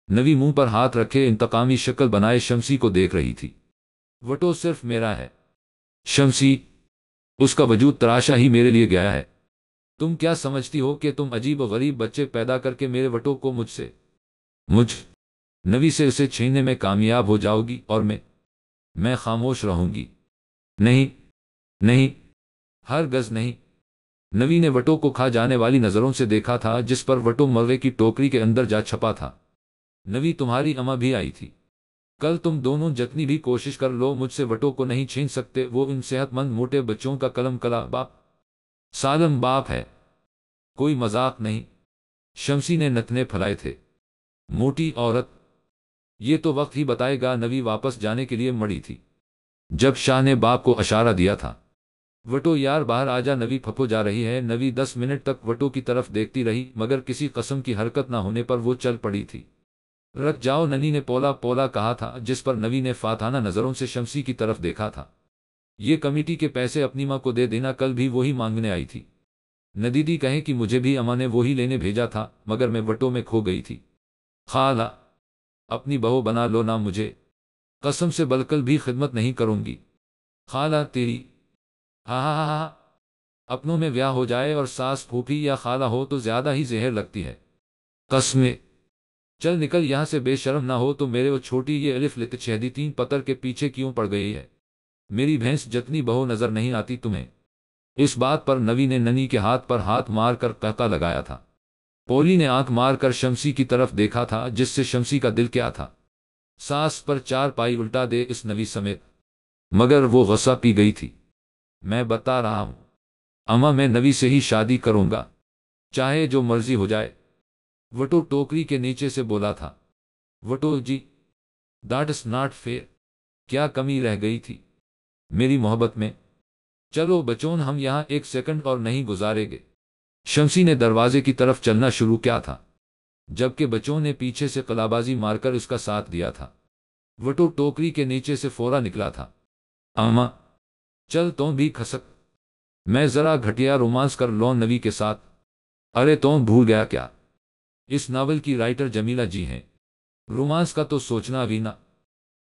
नवी मुंह पर हाथ रखे इंतकामी शक्ल बनाए शमसी को देख रही थी। वटो सिर्फ मेरा है शमसी, उसका वजूद तराशा ही मेरे लिए गया है। तुम क्या समझती हो कि तुम अजीब और गरीब बच्चे पैदा करके मेरे वटो को मुझ नवी से उसे छीनने में कामयाब हो जाओगी और मैं खामोश रहूंगी? नहीं, नहीं, हर गज नहीं। नवी ने वटो को खा जाने वाली नजरों से देखा था, जिस पर वटो मलबे की टोकरी के अंदर जा छपा था। नवी, तुम्हारी अम्मा भी आई थी कल। तुम दोनों जितनी भी कोशिश कर लो, मुझसे वटो को नहीं छीन सकते। वो इन सेहतमंद मोटे बच्चों का कलम कला बाप, सालम बाप है, कोई मजाक नहीं। शमसी ने नथने फैलाए थे। मोटी औरत, ये तो वक्त ही बताएगा। नवी वापस जाने के लिए मड़ी थी, जब शाह ने बाप को इशारा दिया था। वटो यार, बाहर आजा, नवी फपो जा रही है। नवी 10 मिनट तक वटो की तरफ देखती रही, मगर किसी कस्म की हरकत न होने पर वो चल पड़ी थी। रख जाओ, ननी ने पोला पोला कहा था, जिस पर नवी ने फाताना नजरों से शमसी की तरफ देखा था। ये कमेटी के पैसे अपनी माँ को दे देना, कल भी वही मांगने आई थी। नदीदी कहे कि मुझे भी अम्मा ने वही लेने भेजा था, मगर मैं वटो में खो गई थी। खाला, अपनी बहू बना लो ना मुझे, कसम से बलकल भी खिदमत नहीं करूंगी। खाला तेरी, हा हा हा हा। अपनों में ब्याह हो जाए और सास फूफी या खाला हो तो ज्यादा ही जहर लगती है। कसमें, चल निकल यहाँ से, बेशर्म ना हो तो। मेरे वो छोटी ये अलिफ लितछेदी 3 पत्थर के पीछे क्यों पड़ गई है? मेरी भैंस जितनी बहू नजर नहीं आती तुम्हें? इस बात पर नवी ने ननी के हाथ पर हाथ मारकर कहका लगाया था। पोली ने आंख मारकर शमसी की तरफ देखा था, जिससे शमसी का दिल क्या था सास पर 4 पाई उल्टा दे, इस नवी समेत। मगर वो गुस्सा पी गई थी। मैं बता रहा हूं अम्मा, मैं नवी से ही शादी करूंगा, चाहे जो मर्जी हो जाए। वटो टोकरी के नीचे से बोला था। वटो जी, दैट्स नॉट फेयर। क्या कमी रह गई थी मेरी मोहब्बत में? चलो बचों, हम यहाँ 1 सेकंड और नहीं गुजारेंगे। शमसी ने दरवाजे की तरफ चलना शुरू किया था, जबकि बच्चों ने पीछे से कलाबाजी मारकर उसका साथ दिया था। वटो टोकरी के नीचे से फोरा निकला था। अम्मा, चल तुम भी खसक, मैं जरा घटिया रोमांस कर लो नवी के साथ। अरे तुम भूल गया क्या, इस नावल की राइटर जमीला जी हैं। रोमांस का तो सोचना भी ना।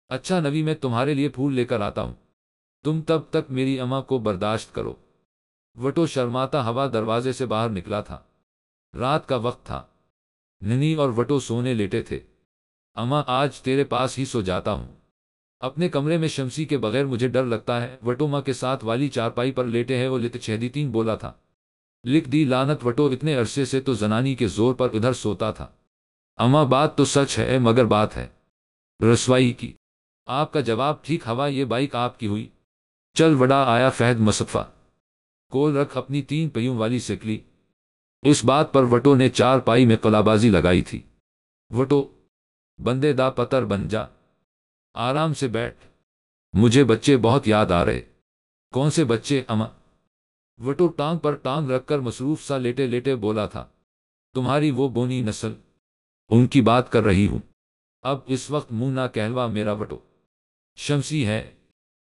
अच्छा नवी, मैं तुम्हारे लिए फूल लेकर आता हूं, तुम तब तक मेरी अम्मा को बर्दाश्त करो। वटो शर्माता हवा दरवाजे से बाहर निकला था। रात का वक्त था। ननी और वटो सोने लेटे थे। अम्मा, आज तेरे पास ही सो जाता हूं। अपने कमरे में शमसी के बगैर मुझे डर लगता है। वटो माँ के साथ वाली चारपाई पर लेटे है, वो लितछेदी 3 बोला था। लिख दी लानत, वटो इतने अरसे से तो जनानी के जोर पर उधर सोता था। अम्मा, बात तो सच है, मगर बात है रसवाई की। आपका जवाब ठीक। हवा, ये बाइक आपकी हुई? चल बड़ा आया फहद मुसफ़ा, कोल रख अपनी 3 पहियों वाली सिकली। इस बात पर वटो ने 4 पाई में कलाबाजी लगाई थी। वटो, बंदे दा पतर बन जा, आराम से बैठ, मुझे बच्चे बहुत याद आ रहे। कौन से बच्चे अम्मा? वटो टांग पर टांग रखकर मसरूफ सा लेटे लेटे बोला था। तुम्हारी वो बोनी नस्ल, उनकी बात कर रही हूं। अब इस वक्त मुंह ना कहलवा मेरा वटो। शमसी है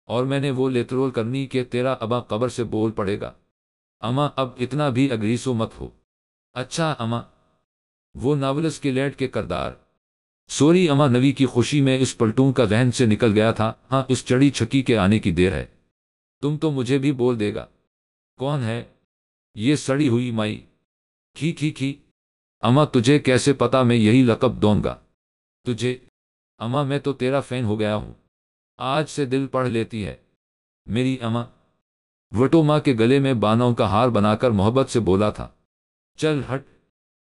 اور میں نے وہ لیترول کرنی کہ تیرا ابا قبر سے بول پڑے گا، اماں اب اتنا بھی اگریسو مت ہو۔ اچھا اماں، وہ ناولس کے لیٹ کے کردار۔ سوری اماں، نوی کی خوشی میں اس پلٹون کا ذہن سے نکل گیا تھا۔ ہاں، اس چڑی چھکی کے آنے کی دیر ہے، تم تو مجھے بھی بول دے گا۔ کون ہے یہ سڑی ہوئی مائی؟ کھی اماں، تجھے کیسے پتا میں یہی لقب دوں گا تجھے؟ اماں میں تو تیرا فین ہو گیا ہوں، آج سے دل پڑھ لیتی ہے میری اماں۔ وٹو ماں کے گلے میں بانوں کا ہار بنا کر محبت سے بولا تھا۔ چل ہٹ،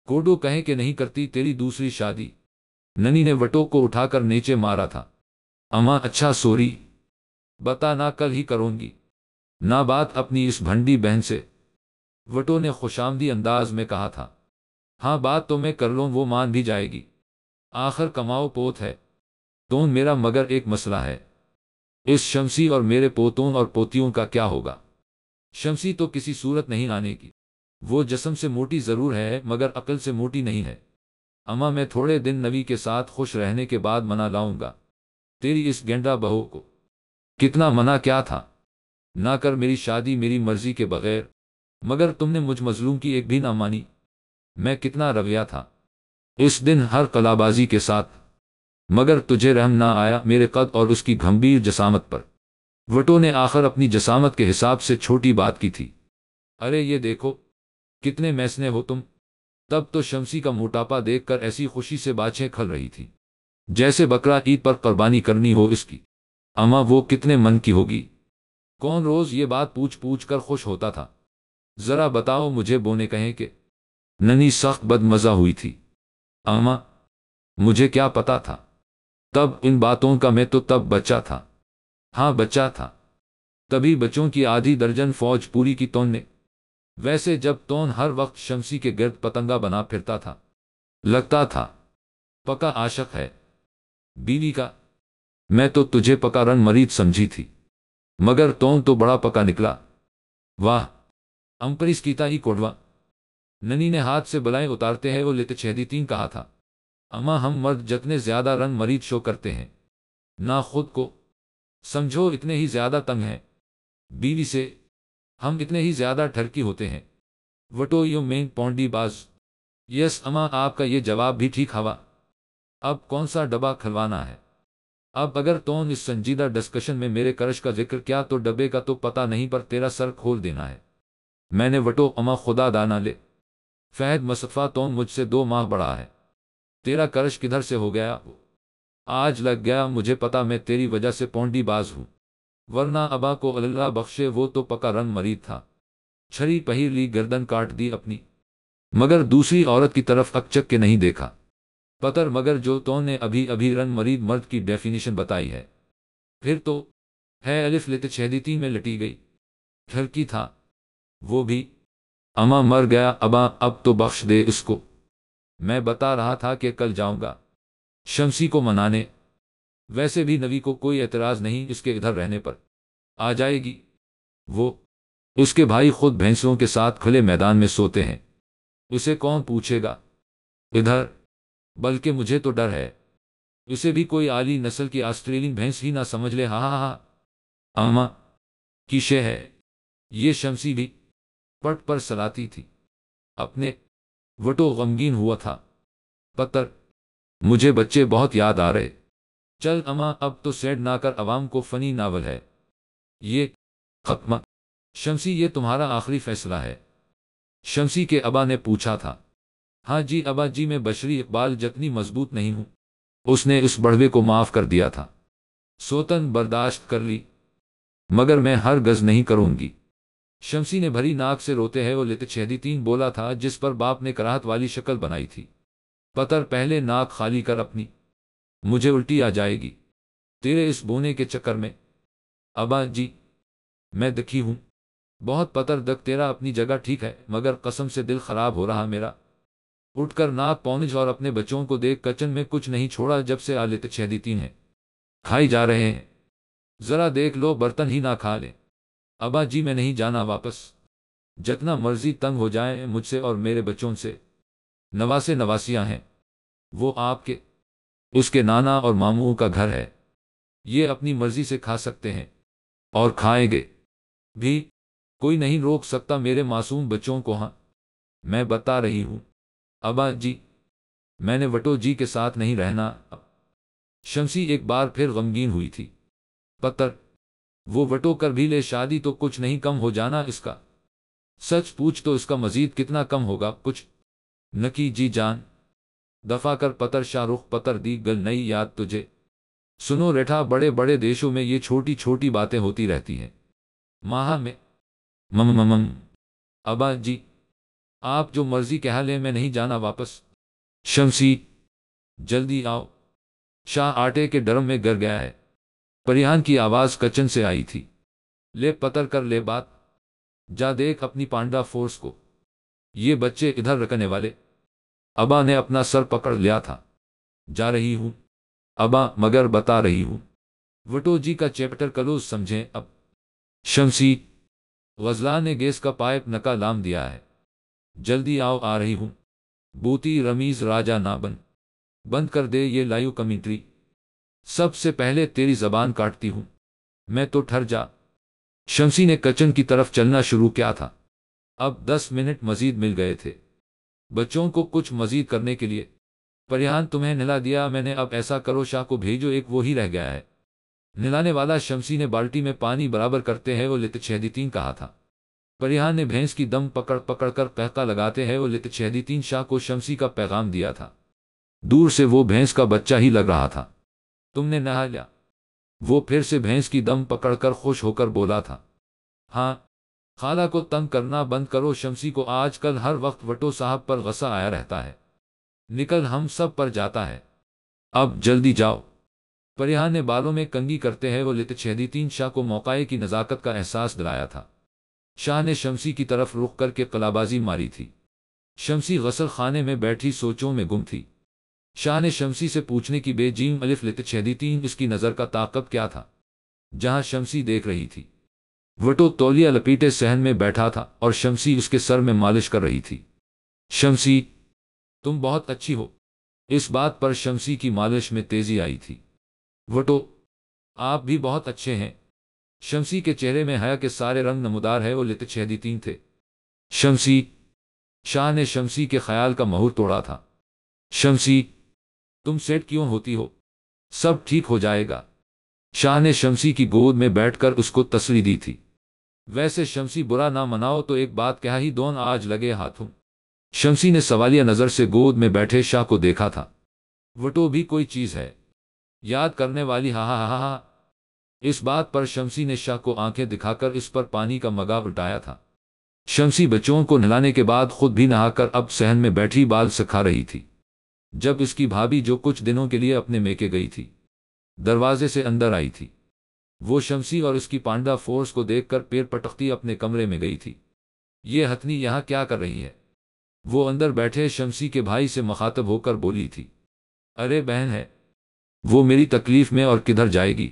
کوڈو کہیں کہ نہیں کرتی تیری دوسری شادی۔ ننی نے وٹو کو اٹھا کر نیچے مارا تھا۔ اماں اچھا سوری، بتا نہ کل ہی کروں گی نہ بات اپنی اس بھنڈی بہن سے، وٹو نے خوشامدی انداز میں کہا تھا۔ ہاں بات تو میں کر لوں، وہ مان بھی جائے گی، آخر کماؤ پوت ہے تو میرا، مگر ایک مسئلہ ہے، اس شمسی اور میرے پوتوں اور پوتیوں کا کیا ہوگا؟ شمسی تو کسی صورت نہیں آنے کی، وہ جسم سے موٹی ضرور ہے مگر عقل سے موٹی نہیں ہے۔ اماں میں تھوڑے دن نوی کے ساتھ خوش رہنے کے بعد منا لاؤں گا تیری اس گینڈا بہو کو۔ کتنا منع کیا تھا، نہ کر میری شادی میری مرضی کے بغیر، مگر تم نے مجھ مظلوم کی ایک بھی نہ مانی۔ میں کتنا رویا تھا اس دن ہر قلابازی کے ساتھ، مگر تجھے رحم نہ آیا میرے قد اور اس کی گھمبیر جسامت پر۔ وٹو نے آخر اپنی جسامت کے حساب سے چھوٹی بات کی تھی۔ ارے یہ دیکھو کتنے میسنے ہو تم۔ تب تو شمسی کا موٹاپا دیکھ کر ایسی خوشی سے باچھیں کھل رہی تھی جیسے بکرا عید پر قربانی کرنی ہو اس کی۔ اماں وہ کتنے من کی ہوگی؟ کون روز یہ بات پوچھ پوچھ کر خوش ہوتا تھا؟ ذرا بتاؤ مجھے، بونے کہیں کہ ننی سخت بد مزہ ہوئی تھی۔ اماں مجھے کیا پتا تھا تب ان باتوں کا، میں تو تب بچہ تھا۔ ہاں بچہ تھا، تبھی بچوں کی آدھی درجن فوج پوری کی تون نے۔ ویسے جب تون ہر وقت شمسی کے گرد پتنگا بنا پھرتا تھا، لگتا تھا پکا عاشق ہے بیوی کا۔ میں تو تجھے پکا رن مرید سمجھی تھی، مگر تون تو بڑا پکا نکلا۔ واہ امپریس کیتا ہی کوڈوا، ننی نے ہاتھ سے بلائیں اتارتے ہیں وہ لیتے چھیدی تین کہا تھا۔ اماں ہم مرد جتنے زیادہ رن مرید شو کرتے ہیں نہ خود کو سمجھو اتنے ہی زیادہ تنگ ہیں بیوی سے، ہم اتنے ہی زیادہ ٹھرکی ہوتے ہیں۔ وٹو یو مین پونڈی باز؟ یس اماں، آپ کا یہ جواب بھی ٹھیک ہوا۔ اب کون سا ڈبہ کھلوانا ہے؟ اب اگر تون اس سنجیدہ ڈسکشن میں میرے کرش کا ذکر کیا تو ڈبے کا تو پتہ نہیں پر تیرا سر کھول دینا ہے میں نے۔ وٹو اماں خدا دانا لے فہد مصطفیٰ، تون مجھ سے 2 ماہ بڑا ہے، تیرا کرش کدھر سے ہو گیا؟ آج لگ گیا مجھے پتا، میں تیری وجہ سے پونڈی باز ہوں، ورنہ ابا کو اللہ بخشے وہ تو پکا رن مرید تھا۔ چھری پہیر لی، گردن کاٹ دی اپنی، مگر دوسری عورت کی طرف اکچک کے نہیں دیکھا۔ پتر مگر جو تون نے ابھی رن مرید مرد کی ڈیفینیشن بتائی ہے، پھر تو ہے الف لیتے چھیدیتی میں لٹی گئی، ٹھرکی تھا وہ بھی۔ اماں مر گیا ابا، اب تو بخش دے اس کو۔ میں بتا رہا تھا کہ کل جاؤں گا شمسی کو منانے، ویسے بھی نوی کو کوئی اعتراض نہیں اس کے ادھر رہنے پر، آ جائے گی وہ۔ اس کے بھائی خود بھینسوں کے ساتھ کھلے میدان میں سوتے ہیں، اسے کون پوچھے گا ادھر؟ بلکہ مجھے تو ڈر ہے اسے بھی کوئی اعلی نسل کی آسٹریلین بھینس ہی نہ سمجھ لے۔ ہاں ہاں ہاں اماں کی شے ہے یہ، شمسی بھی پٹ پر سلاتی تھی اپنے۔ وٹو غمگین ہوا تھا۔ پتر مجھے بچے بہت یاد آ رہے، چل اماں اب تو سیڈ نہ کر، عوام کو فنی ناول ہے یہ ختم۔ شمسی یہ تمہارا آخری فیصلہ ہے؟ شمسی کے ابا نے پوچھا تھا۔ ہاں جی ابا جی، میں بشری اقبال جتنی مضبوط نہیں ہوں، اس نے اس بڑھوے کو معاف کر دیا تھا، سوتن برداشت کر لی، مگر میں ہرگز نہیں کروں گی۔ شمسی نے بھری ناک سے روتے ہیں وہ لیتے چھیدی تین بولا تھا جس پر باپ نے کراہت والی شکل بنائی تھی۔ پتر پہلے ناک خالی کر اپنی، مجھے الٹی آ جائے گی تیرے اس بونے کے چکر میں۔ ابا جی میں دکھی ہوں بہت پتر، دک تیرا اپنی جگہ ٹھیک ہے مگر قسم سے دل خراب ہو رہا میرا۔ اٹھ کر ناک پونج اور اپنے بچوں کو دیکھ، کچن میں کچھ نہیں چھوڑا جب سے آ لیتے چھیدی تین ہیں، کھائی جا رہے ہیں، ذرا دیکھ لو برتن ہی نہ کھا لیں۔ ابا جی میں نہیں جانا واپس، جتنا مرضی تنگ ہو جائیں مجھ سے اور میرے بچوں سے، نواسے نواسیاں ہیں وہ آپ کے، اس کے نانا اور ماموں کا گھر ہے، یہ اپنی مرضی سے کھا سکتے ہیں۔ और खाएंगे भी। कोई नहीं रोक सकता मेरे मासूम बच्चों को। हाँ, मैं बता रही हूँ अब्बा जी, मैंने वटो जी के साथ नहीं रहना। शमसी एक बार फिर गमगीन हुई थी। पत्थर, वो वटो कर भी ले शादी तो कुछ नहीं कम हो जाना इसका। सच पूछ तो इसका मजीद कितना कम होगा? कुछ नकी जी जान। दफा कर पतर शाहरुख, पतर दी गल नई याद तुझे। सुनो रेठा, बड़े बड़े देशों में ये छोटी छोटी बातें होती रहती हैं। माह में मम अब्बा जी, आप जो मर्जी कह लें, मैं नहीं जाना वापस। शमसी, जल्दी आओ, शाह आटे के ड्रम में गिर गया है। परिहान की आवाज कचन से आई थी। ले पतर कर ले बात, जा देख अपनी पांडा फोर्स को। ये बच्चे इधर रखने वाले। अबा ने अपना सर पकड़ लिया था। जा रही हूं अबा, मगर बता रही हूं। वटो जी का चैप्टर क्लोज समझें अब। शमसी, गजला ने गैस का पाइप नका लाम दिया है। जल्दी आओ, आ रही हूं। बूती रमीज राजा ना बन, बंद कर दे ये लाइव कमेंट्री। सबसे पहले तेरी जबान काटती हूं मैं, तो ठहर जा। शमसी ने किचन की तरफ चलना शुरू किया था। अब 10 मिनट मजीद मिल गए थे बच्चों को कुछ मजीद करने के लिए। परिहान, तुम्हें नहला दिया मैंने, अब ऐसा करो शाह को भेजो, एक वो ही रह गया है। नहलाने वाला शमसी ने बाल्टी में पानी बराबर करते हैं वो लितशहदीतीन कहा था। परिहान ने भैंस की दम पकड़ पकड़ कर कहका लगाते हैं वो लितशहदीतीन शाह को शमसी का पैगाम दिया था। दूर से वो भैंस का बच्चा ही लग रहा था। तुमने नहा लिया? वो फिर से भैंस की दम पकड़कर खुश होकर बोला था। हाँ, खाला को तंग करना बंद करो। शमसी को आजकल हर वक्त वटो साहब पर गुस्सा आया रहता है, निकल हम सब पर जाता है। अब जल्दी जाओ। परिहान ने बालों में कंघी करते हैं वो लितशहदीतीन शाह को मौकाए की नज़ाकत का एहसास दिलाया था। शाह ने शमसी की तरफ रुख करके कलाबाजी मारी थी। शमसी गसल खाने में बैठी सोचों में गुम थी। शाह ने शमसी से पूछने की बेजीम अलिफ लितशहदीतीन, इसकी नज़र का ताक़ब क्या था जहां शमसी देख रही थी? वटो तौलिया लपेटे सहन में बैठा था और शमसी उसके सर में मालिश कर रही थी। शमसी, तुम बहुत अच्छी हो। इस बात पर शमसी की मालिश में तेजी आई थी। वटो, आप भी बहुत अच्छे हैं। शमसी के चेहरे में हया के सारे रंग नमूदार है वो लितशहदीतीन थे। शमसी, शाह ने शमसी के ख्याल का महूर तोड़ा था। शमसी, तुम सेट क्यों होती हो? सब ठीक हो जाएगा। शाह ने शमसी की गोद में बैठकर उसको तसल्ली दी थी। वैसे शमसी, बुरा ना मनाओ तो एक बात कहा ही दोन आज लगे हाथों। शमसी ने सवालिया नजर से गोद में बैठे शाह को देखा था। वटो भी कोई चीज है याद करने वाली। हा हा हा हा। इस बात पर शमसी ने शाह को आंखें दिखाकर इस पर पानी का मगा उल्टाया था। शमसी बच्चों को नहलाने के बाद खुद भी नहाकर अब सहन में बैठी बाल सिखा रही थी। जब इसकी भाभी, जो कुछ दिनों के लिए अपने मेके गई थी, दरवाजे से अंदर आई थी, वो शमसी और उसकी पांडा फोर्स को देखकर पैर पटकती अपने कमरे में गई थी। ये हथनी यहाँ क्या कर रही है? वो अंदर बैठे शमसी के भाई से मुखातब होकर बोली थी। अरे बहन है वो मेरी तकलीफ में, और किधर जाएगी?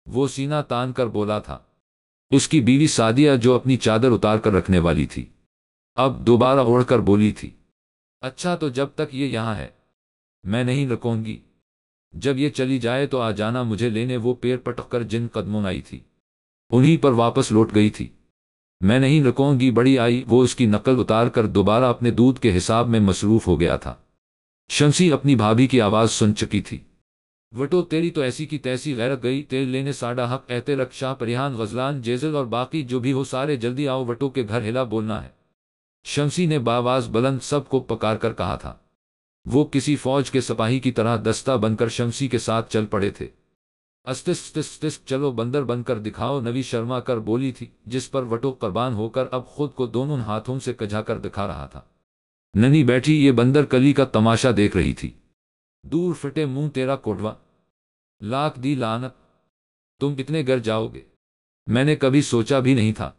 वो सीना तान कर बोला था। उसकी बीवी सादिया, जो अपनी चादर उतार कर रखने वाली थी, अब दोबारा ओढ़कर बोली थी। अच्छा, तो जब तक ये यहाँ है मैं नहीं रुकूंगी। जब ये चली जाए तो आ जाना मुझे लेने। वो पैर पटककर जिन कदमों आई थी उन्हीं पर वापस लौट गई थी। मैं नहीं रुकूंगी। बड़ी आई वो उसकी नकल उतार कर दोबारा अपने दूध के हिसाब में मसरूफ हो गया था। शमसी अपनी भाभी की आवाज सुन चुकी थी। वटो, तेरी तो ऐसी की तैसी गैरत गई, तेल लेने साड़ा हक एहते रख। शाह, परिहान, गजलान, जेजल और बाकी जो भी हो सारे जल्दी आओ, वटो के घर हिला बोलना है। शमसी ने बावाज बुलंद सबको पकार कर कहा था। वो किसी फौज के सिपाही की तरह दस्ता बनकर शमसी के साथ चल पड़े थे। अस्तिस चलो बंदर बनकर दिखाओ, नवी शर्मा कर बोली थी, जिस पर वटो कुर्बान होकर अब खुद को दोनों हाथों से कजा कर दिखा रहा था। ननी बैठी ये बंदर कली का तमाशा देख रही थी। दूर फटे मुंह तेरा कोटवा, लाख दी लानत, तुम इतने गर जाओगे मैंने कभी सोचा भी नहीं था।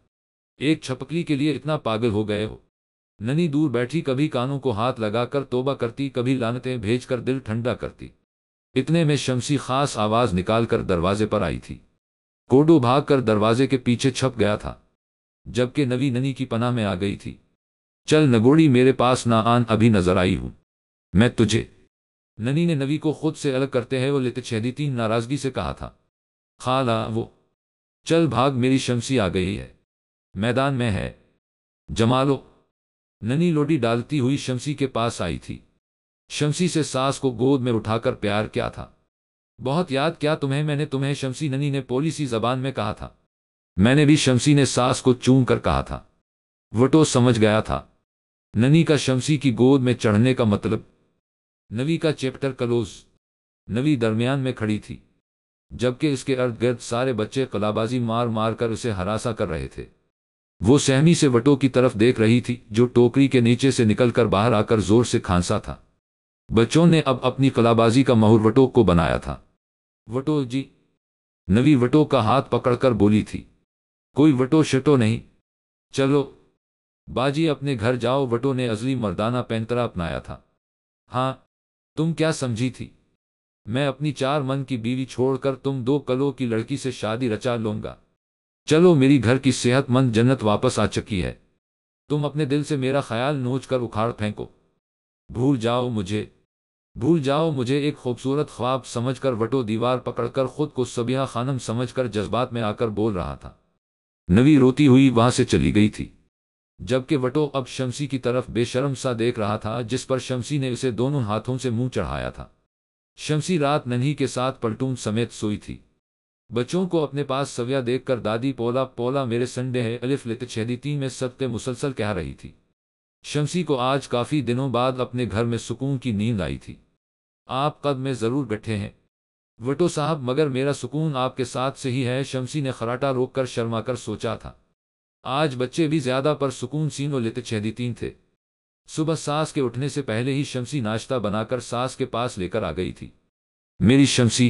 एक छपकली के लिए इतना पागल हो गए हो। ननी दूर बैठी कभी कानों को हाथ लगाकर तौबा करती, कभी लानतें भेजकर दिल ठंडा करती। इतने में शमसी खास आवाज निकालकर दरवाजे पर आई थी। कोडो भागकर दरवाजे के पीछे छप गया था, जबकि नवी ननी की पनाह में आ गई थी। चल नगोड़ी, मेरे पास ना आन, अभी नजर आई हूं मैं तुझे। ननी ने नवी को खुद से अलग करते हैं वो लितशहदीतीन नाराजगी से कहा था। खाला, वो चल भाग, मेरी शमसी आ गई है, मैदान में है, जमा लो। ननी लोटी डालती हुई शमसी के पास आई थी। शमसी से सास को गोद में उठाकर प्यार किया था। बहुत याद किया तुम्हें मैंने तुम्हें, शमसी, ननी ने पोली सी जबान में कहा था। मैंने भी, शमसी ने सास को चूम कर कहा था। वटो समझ गया था ननी का शमसी की गोद में चढ़ने का मतलब। नवी का चैप्टर क्लोज। नवी दरमियान में खड़ी थी, जबकि इसके इर्द गिर्द सारे बच्चे कलाबाजी मार मार कर उसे हरासा कर रहे थे। वो सहमी से वटो की तरफ देख रही थी, जो टोकरी के नीचे से निकलकर बाहर आकर जोर से खांसा था। बच्चों ने अब अपनी कलाबाजी का महूर वटो को बनाया था। वटो जी, नवी वटो का हाथ पकड़कर बोली थी। कोई वटो शटो नहीं, चलो बाजी अपने घर जाओ। वटो ने अजली मर्दाना पैंतरा अपनाया था। हाँ, तुम क्या समझी थी, मैं अपनी 4 मन की बीवी छोड़कर तुम 2 कलों की लड़की से शादी रचा लूंगा। चलो, मेरी घर की सेहतमंद जन्नत वापस आ चुकी है, तुम अपने दिल से मेरा ख्याल नोच कर उखाड़ फेंको। भूल जाओ मुझे, भूल जाओ मुझे। एक खूबसूरत ख्वाब समझकर वटो दीवार पकड़कर खुद को सबिहा खानम समझकर जज्बात में आकर बोल रहा था। नवी रोती हुई वहां से चली गई थी, जबकि वटो अब शमसी की तरफ बेशर्म सा देख रहा था, जिस पर शमसी ने उसे दोनों हाथों से मुंह चढ़ाया था। शमसी रात नन्ही के साथ पलटून समेत सोई थी। बच्चों को अपने पास सविया देखकर दादी पोला पोला मेरे संडे है अलिफ लेते छेदी 3 में सत्ते मुसलसल कह रही थी। शमसी को आज काफी दिनों बाद अपने घर में सुकून की नींद आई थी। आप कद में जरूर बैठे हैं वटो साहब, मगर मेरा सुकून आपके साथ से ही है। शमसी ने खराटा रोककर शर्माकर सोचा था। आज बच्चे भी ज्यादा पर सुकून सीनों लेते छेदी 3 थे। सुबह सास के उठने से पहले ही शमसी नाश्ता बनाकर सास के पास लेकर आ गई थी। मेरी शमसी,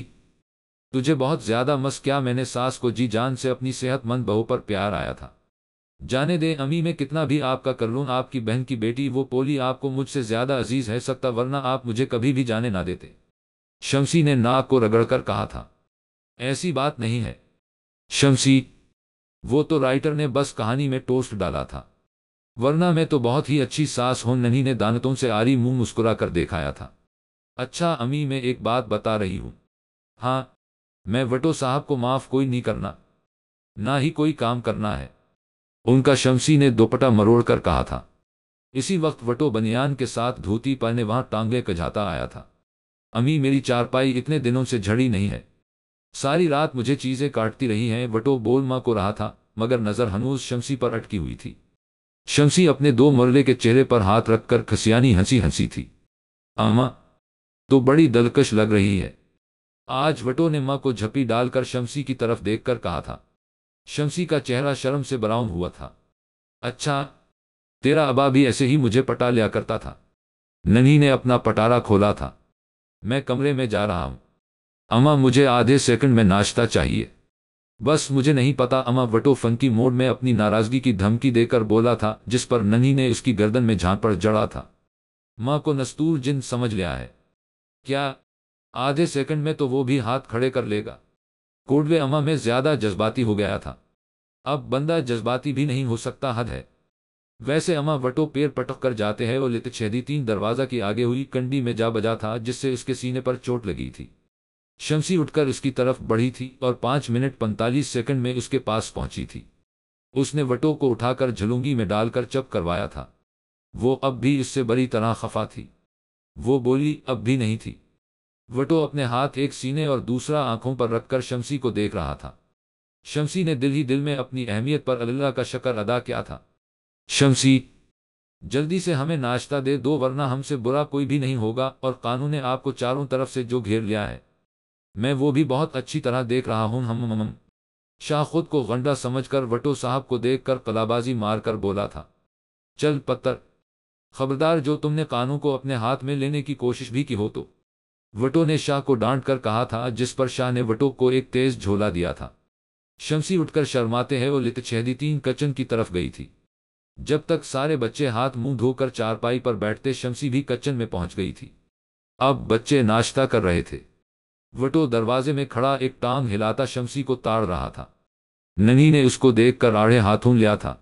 तुझे बहुत ज्यादा मस क्या? मैंने सास को जी जान से अपनी सेहतमंद बहू पर प्यार आया था। जाने दे अम्मी, मैं कितना भी आपका कर लूं, आपकी बहन की बेटी वो पोली आपको मुझसे ज्यादा अजीज है सकता, वरना आप मुझे कभी भी जाने ना देते। शमसी ने नाक को रगड़कर कहा था। ऐसी बात नहीं है शमसी, वो तो राइटर ने बस कहानी में टोस्ट डाला था, वरना मैं तो बहुत ही अच्छी सास हूं। नन्ही ने दांतों से आरी मुंह मुस्कुरा कर दिखाया था। अच्छा अम्मी, मैं एक बात बता रही हूं। हाँ, मैं वटो साहब को माफ कोई नहीं करना, ना ही कोई काम करना है उनका, शमसी ने दोपटा मरोड़ कर कहा था। इसी वक्त वटो बनियान के साथ धोती पहने वहां टांगे कजाता आया था। अम्मी, मेरी चारपाई इतने दिनों से झड़ी नहीं है, सारी रात मुझे चीजें काटती रही हैं। वटो बोल मां को रहा था, मगर नजर हनूज शमसी पर अटकी हुई थी। शमसी अपने 2 मरले के चेहरे पर हाथ रखकर खसियानी हंसी हंसी थी। अम्मा तो बड़ी दलकश लग रही है आज, वटो ने मां को झपी डालकर शमसी की तरफ देखकर कहा था। शमसी का चेहरा शर्म से ब्राउन हुआ था। अच्छा, तेरा अबा भी ऐसे ही मुझे पटा लिया करता था। नन्ही ने अपना पटारा खोला था। मैं कमरे में जा रहा हूं अम्मा, मुझे आधे सेकंड में नाश्ता चाहिए, बस। मुझे नहीं पता अम्मा, वटो फंकी मोड में अपनी नाराजगी की धमकी देकर बोला था, जिस पर नन्ही ने उसकी गर्दन में झांपड़ जड़ा था। मां को नस्तूर जिन समझ लिया है क्या? आधे सेकंड में तो वो भी हाथ खड़े कर लेगा। कोडवे अम्मा, मैं ज्यादा जज्बाती हो गया था। अब बंदा जज्बाती भी नहीं हो सकता, हद है। वैसे अम्मा, वटो पैर पटक कर जाते हैं और लेते छेदी 3 दरवाजा की आगे हुई कंडी में जा बजा था, जिससे उसके सीने पर चोट लगी थी। शमसी उठकर उसकी तरफ बढ़ी थी और 5 मिनट 45 सेकंड में उसके पास पहुंची थी। उसने वटो को उठाकर झलुंगी में डालकर चप करवाया था। वो अब भी इससे बड़ी तरह खफा थी। वो बोली, अब भी नहीं थी। वटो अपने हाथ एक सीने और दूसरा आंखों पर रखकर शमसी को देख रहा था। शमसी ने दिल ही दिल में अपनी अहमियत पर अल्लाह का शुक्र अदा किया था। शमसी, जल्दी से हमें नाश्ता दे दो, वरना हमसे बुरा कोई भी नहीं होगा, और कानून ने आपको चारों तरफ से जो घेर लिया है, मैं वो भी बहुत अच्छी तरह देख रहा हूं। हम शाह खुद को गंडा समझकर वटो साहब को देखकर कलाबाजी मारकर बोला था। चल पत्थर, खबरदार, जो तुमने कानून को अपने हाथ में लेने की कोशिश भी की हो तो। वटो ने शाह को डांट कर कहा था, जिस पर शाह ने वटो को एक तेज झोला दिया था। शमसी उठकर शर्माते हैं वो लेते छेदी 3 किचन की तरफ गई थी। जब तक सारे बच्चे हाथ मुंह धोकर चारपाई पर बैठते, शमसी भी किचन में पहुंच गई थी। अब बच्चे नाश्ता कर रहे थे। वटो दरवाजे में खड़ा एक टांग हिलाता शमसी को ताड़ रहा था। नन्ही ने उसको देखकर आड़े हाथों लिया था।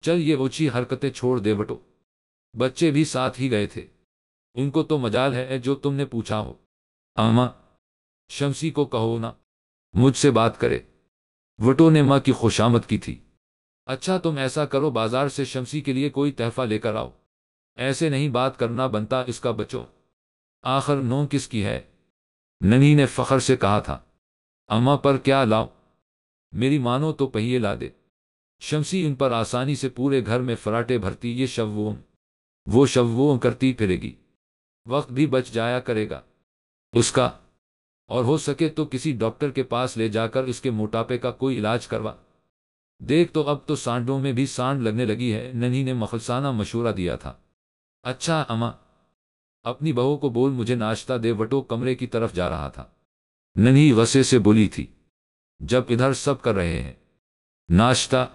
चल, ये ओछी हरकतें छोड़ दे वटो। बच्चे भी साथ ही गए थे। उनको तो मजाल है जो तुमने पूछा हो। अम्मा, शमसी को कहो ना मुझसे बात करे। وٹو نے ماں کی خوشامد کی تھی۔ اچھا تم ایسا کرو، بازار سے شمسی کے لیے کوئی تحفہ لے کر آؤ۔ ایسے نہیں بات کرنا بنتا اس کا بچو، آخر نو کس کی ہے؟ ننھی نے فخر سے کہا تھا۔ اماں پر کیا لاؤ؟ میری مانو تو پہیے لا دے۔ شمسی ان پر آسانی سے پورے گھر میں فراٹے بھرتی، یہ وہ شووں کرتی پھرے گی، وقت بھی بچ جایا کرے گا اس کا، اور ہو سکے تو کسی ڈاکٹر کے پاس لے جا کر اس کے موٹاپے کا کوئی علاج کروا۔ دیکھ تو اب تو سانڈوں میں بھی سانڈ لگنے لگی ہے، ننھی نے مخلصانہ مشورہ دیا تھا۔ اچھا اماں، اپنی بہو کو بول مجھے ناشتہ دے، وٹو کمرے کی طرف جا رہا تھا۔ ننھی غصے سے بولی تھی، جب ادھر سب کر رہے ہیں ناشتہ،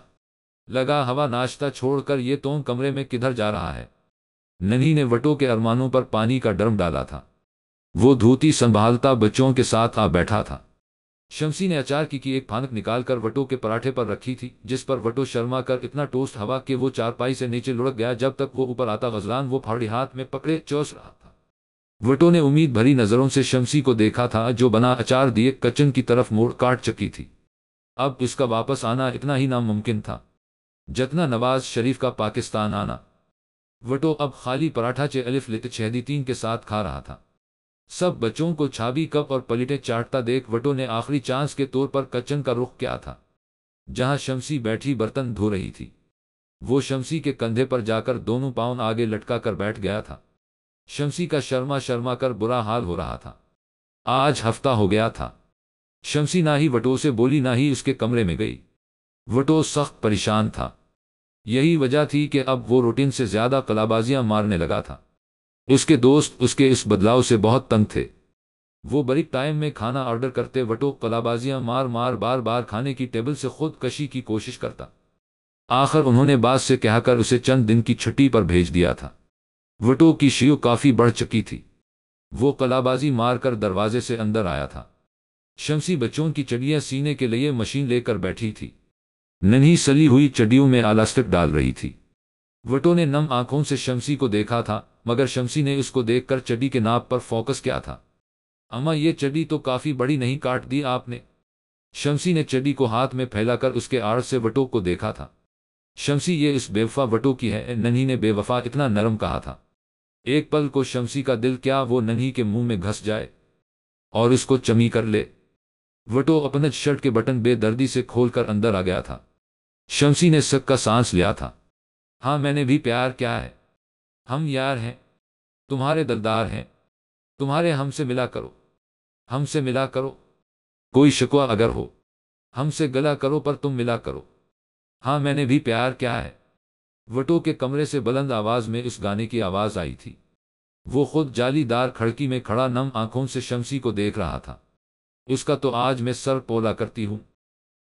لگا ہوا ناشتہ چھوڑ کر یہ تو کمرے میں کدھر جا رہا ہے؟ ننھی نے وٹو کے ارمانوں پر پانی کا ڈرم ڈالا تھا، وہ دھوتی سنبھالتا بچوں کے ساتھ آ بیٹھا تھا۔ شمسی نے اچار کی ایک پھانک نکال کر وٹو کے پراٹھے پر رکھی تھی، جس پر وٹو شرما کر اتنا ٹوسٹ ہوا کہ وہ چارپائی سے نیچے لڑک گیا۔ جب تک وہ اوپر آتا غزلان وہ پھاڑی ہاتھ میں پکڑے چوس رہا تھا۔ وٹو نے امید بھری نظروں سے شمسی کو دیکھا تھا، جو بنا اچار دیے کچن کی طرف موڑ کاٹ چکی تھی۔ اب اس کا واپس آنا اتنا ہی ناممکن تھا جتنا نواز شریف کا پاکستان آنا۔ وٹو اب خالی پراٹھا +6 کے ساتھ کھا رہا تھا۔ سب بچوں کو چھابی کپ اور پلیٹیں چاٹتا دیکھ وٹو نے آخری چانس کے طور پر کچن کا رخ کیا تھا، جہاں شمسی بیٹھی برتن دھو رہی تھی۔ وہ شمسی کے کندھے پر جا کر دونوں پاؤں آگے لٹکا کر بیٹھ گیا تھا۔ شمسی کا شرما شرما کر برا حال ہو رہا تھا۔ آج ہفتہ ہو گیا تھا، شمسی نہ ہی وٹو سے بولی نہ ہی اس کے کمرے میں گئی۔ وٹو سخت پریشان تھا، یہی وجہ تھی کہ اب وہ روٹین سے زیادہ قلابازیاں مارنے لگا تھا۔ اس کے دوست اس کے اس بدلاؤ سے بہت تنگ تھے۔ وہ بریک ٹائم میں کھانا آرڈر کرتے، وٹو قلابازیاں مار مار بار بار کھانے کی ٹیبل سے خود کشی کی کوشش کرتا۔ آخر انہوں نے باس سے کہا کر اسے چند دن کی چھٹی پر بھیج دیا تھا۔ وٹو کی شیو کافی بڑھ چکی تھی، وہ قلابازی مار کر دروازے سے اندر آیا تھا۔ شمسی بچوں کی چڑیاں سینے کے لیے مشین لے کر بیٹھی تھی، ننھی سلی ہوئی چڑیوں میں الاسٹک ڈال رہی تھی۔ وٹو نے نم آنکھوں سے شمسی کو دیکھا تھا، مگر شمسی نے اس کو دیکھ کر چڈی کے ناپ پر فوکس کیا تھا۔ اماں یہ چڈی تو کافی بڑی نہیں کاٹ دی آپ نے؟ شمسی نے چڈی کو ہاتھ میں پھیلا کر اس کے آڑ سے وٹو کو دیکھا تھا۔ شمسی یہ اس بے وفا وٹو کی ہے، ننھی نے بے وفا اتنا نرم کہا تھا۔ ایک پل کو شمسی کا دل کیا وہ ننھی کے منہ میں گھس جائے اور اس کو چمی کر لے۔ وٹو اپنے شرٹ کے بٹن بے دردی سے کھول کر اندر آ گیا تھا۔ شمسی نے سک کا سانس لیا تھا۔ ہاں میں نے بھی پیار کیا ہے، ہم یار ہیں، تمہارے دلدار ہیں، تمہارے ہم سے ملا کرو، ہم سے ملا کرو، کوئی شکوہ اگر ہو ہم سے گلا کرو پر تم ملا کرو، ہاں میں نے بھی پیار کیا ہے۔ وٹو کے کمرے سے بلند آواز میں اس گانے کی آواز آئی تھی۔ وہ خود جالی دار کھڑکی میں کھڑا نم آنکھوں سے شمسی کو دیکھ رہا تھا۔ اس کا تو آج میں سر پولا کرتی ہوں،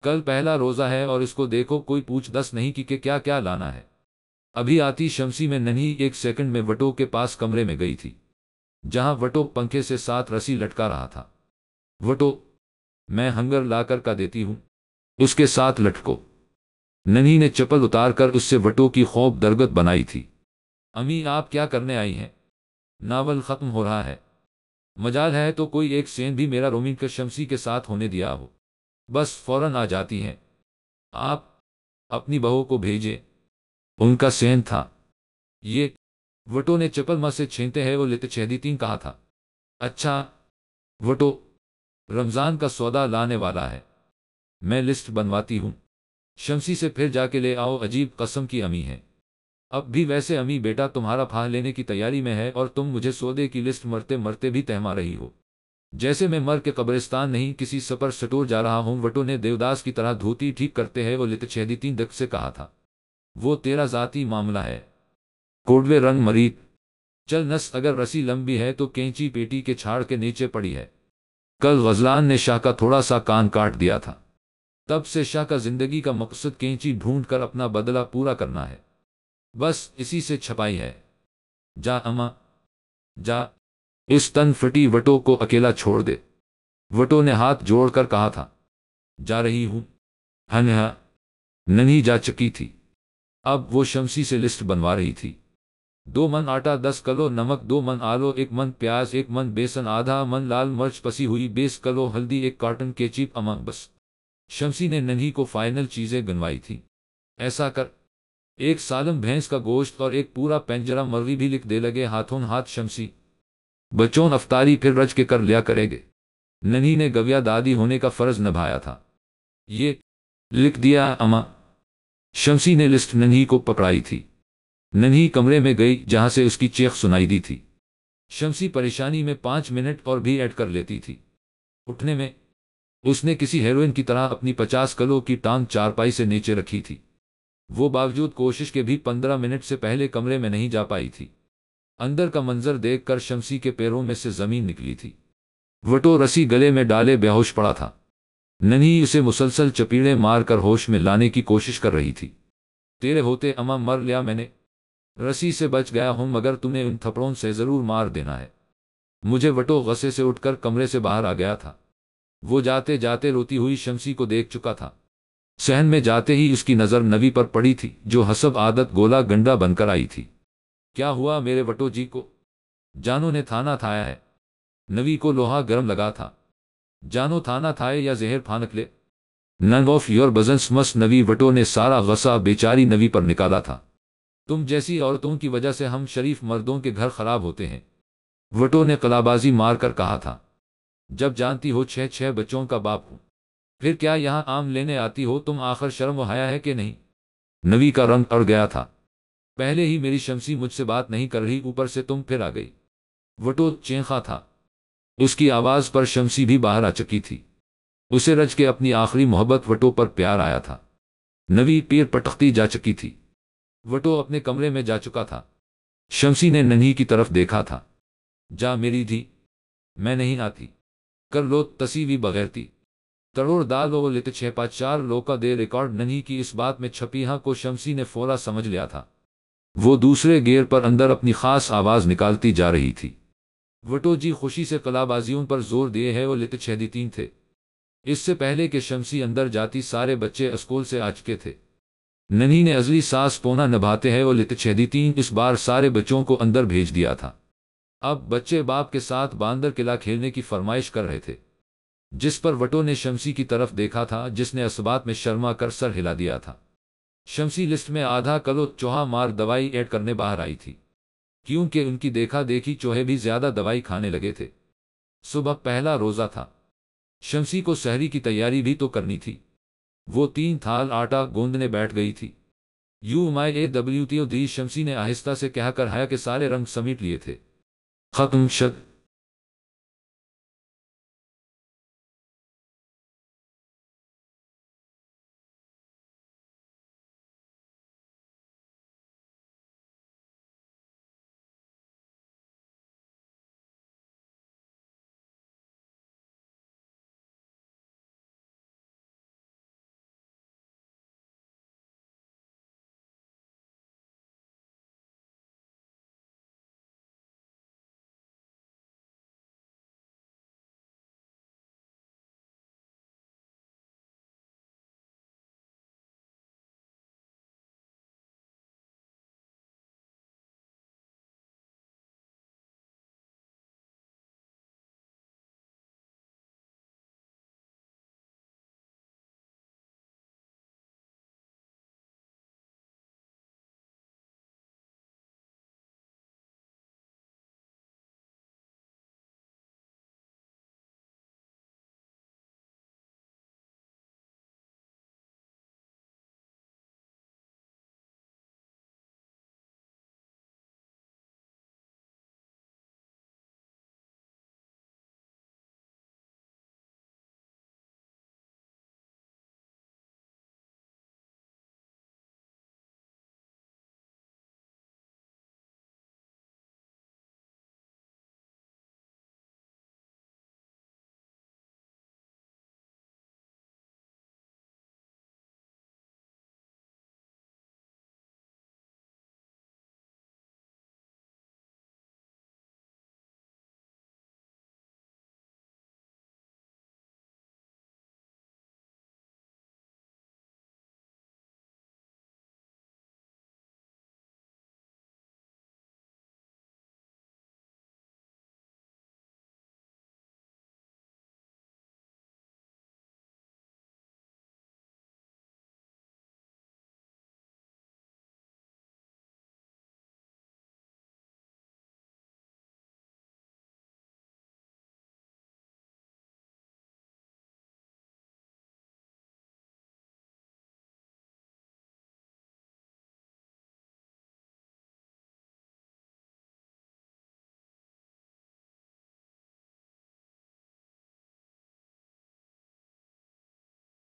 کل پہلا روزہ ہے اور اس کو دیکھو کوئی پوچھ دس نہیں کی کہ کیا کیا لانا ہے۔ ابھی آتی شمسی میں ننھی ایک سیکنڈ میں وٹو کے پاس کمرے میں گئی تھی، جہاں وٹو پنکھے سے 7 رسی لٹکا رہا تھا۔ وٹو، میں ہنگر لا کر کا دیتی ہوں، اس کے ساتھ لٹکو۔ ننھی نے چپل اتار کر اس سے وٹو کی خوب درگت بنائی تھی۔ امی آپ کیا کرنے آئی ہیں؟ ناول ختم ہو رہا ہے، مجال ہے تو کوئی ایک سین بھی میرا رومانٹک شمسی کے ساتھ ہونے دیا ہو، بس فوراً آ جاتی ہیں آپ، اپنی بہو کو بھیجیں، ان کا سین تھا یہ۔ وٹو نے چپل ماں سے چھینتے ہیں وہ +6 کہا تھا۔ اچھا وٹو، رمضان کا سودا لانے والا ہے، میں لسٹ بنواتی ہوں، شمسی سے پھر جا کے لے آؤ، عجیب قسم کی امی ہے۔ اب بھی ویسے امی بیٹا تمہارا پھاہ لینے کی تیاری میں ہے اور تم مجھے سودے کی لسٹ مرتے مرتے بھی تہما رہی ہو، جیسے میں مر کے قبرستان نہیں کسی سپر سٹور جا رہا ہوں۔ وٹو نے دیوداس کی طرح دھوتی ٹھیک کرتے ہیں وہ +6 سے کہا تھا۔ وہ تیرا ذاتی معاملہ ہے، کوڑوے رنگ مریض، چل نس، اگر رسی لمبی ہے تو کینچی پیٹی کے چھاڑ کے نیچے پڑی ہے۔ کل غزلان نے شاہ کا تھوڑا سا کان کاٹ دیا تھا، تب سے شاہ کا زندگی کا مقصد کینچی ڈھونڈ کر اپنا بدلہ پورا کرنا ہے، بس اسی سے چھپائی ہے۔ جا اماں جا، اس تن فٹی وٹو کو اکیلا چھوڑ دے، وٹو نے ہاتھ جوڑ کر کہا تھا۔ جا رہی ہوں ہنہا، ننھی جا چکی تھی، اب وہ شمسی سے لسٹ بنوا رہی تھی۔ 2 من آٹا، 10 کلو نمک، 2 من آلو، 1 من پیاز، 1 من بیسن، آدھا من لال مرچ پسی ہوئی، 20 کلو ہلدی، 1 کارٹن کیچپ۔ اماں بس शमसी ने नन्ही को फाइनल चीजें गिनवाई थी। ऐसा कर, एक सालम भैंस का गोश्त और एक पूरा पेंजरा मर्गी भी लिख दे लगे हाथों हाथ शमसी। बच्चों अफ्तारी फिर रज के कर लिया करेंगे। नन्ही ने गविया दादी होने का फर्ज निभाया था। ये लिख दिया अम्मा। शमसी ने लिस्ट नन्ही को पकड़ाई थी। नन्ही कमरे में गई जहां से उसकी चीख सुनाई दी थी। शमसी परेशानी में 5 मिनट और भी ऐड कर लेती थी। उठने में उसने किसी हेरोइन की तरह अपनी 50 किलो की टांग चारपाई से नीचे रखी थी। वो बावजूद कोशिश के भी 15 मिनट से पहले कमरे में नहीं जा पाई थी। अंदर का मंजर देखकर शमसी के पैरों में से जमीन निकली थी। वटो रस्सी गले में डाले बेहोश पड़ा था। नन्ही उसे मुसलसल चपीड़े मारकर होश में लाने की कोशिश कर रही थी। तेरे होते अम्मा मर लिया मैंने। रस्सी से बच गया हूं मगर तुम्हें उन थप्पड़ों से जरूर मार देना है। मुझे वटो गुस्से से उठकर कमरे से बाहर आ गया था। वो जाते जाते रोती हुई शमसी को देख चुका था। सहन में जाते ही उसकी नजर नवी पर पड़ी थी जो हसब आदत गोला गंडा बनकर आई थी। क्या हुआ मेरे वटो जी को? जानू ने थाना थाया है। नवी को लोहा गर्म लगा था। जानो थाना थाए या जहर फानक ले। नन ऑफ योर बजन्स मस। नवी वटो ने सारा गुस्सा बेचारी नवी पर निकाला था। तुम जैसी औरतों की वजह से हम शरीफ मर्दों के घर खराब होते हैं, वटो ने कलाबाजी मारकर कहा था। जब जानती हो 6 बच्चों का बाप हूं, फिर क्या यहां आम लेने आती हो तुम? आखिर शर्म व हया है कि नहीं? नवी का रंग अड़ गया था। पहले ही मेरी शमसी मुझसे बात नहीं कर रही, ऊपर से तुम फिर आ गई। वटो चेंखा था। उसकी आवाज पर शमसी भी बाहर आ चुकी थी। उसे रज के अपनी आखिरी मोहब्बत वटो पर प्यार आया था। नवी पैर पटकती जा चुकी थी। वटो अपने कमरे में जा चुका था। शमसी ने नन्ही की तरफ देखा था। जा मेरी धी, मैं नहीं आती। कर लो तसीवी बगैरती। तड़ोड़ दाल वो लेते 6-5-4 लोका दे रिकॉर्ड। नन्ही की इस बात में छपी हाँ को शमसी ने फौरा समझ लिया था। वो दूसरे गेयर पर अंदर अपनी खास आवाज निकालती जा रही थी। वटो जी खुशी से कलाबाजियों पर जोर दिए है वो लेते 6 थे। इससे पहले कि शमसी अंदर जाती सारे बच्चे स्कूल से आ चुके थे। नन्ही ने अजली सास पोना निभाते हैं वो लेते 6 इस बार सारे बच्चों को अंदर भेज दिया था। अब बच्चे बाप के साथ बांदर किला खेलने की फरमाइश कर रहे थे, जिस पर वटो ने शमसी की तरफ देखा था जिसने असबात में शर्मा कर सर हिला दिया था। शमसी लिस्ट में आधा किलो चूहा मार दवाई ऐड करने बाहर आई थी, क्योंकि उनकी देखा देखी चूहे भी ज्यादा दवाई खाने लगे थे। सुबह पहला रोजा था। शमसी को सहरी की तैयारी भी तो करनी थी। वो 3 थाल आटा गूंदने बैठ गई थी। UMIAWTO दी शमसी ने आहिस्ता से कहकर हया के सारे रंग समेट लिए थे। खत्म शद।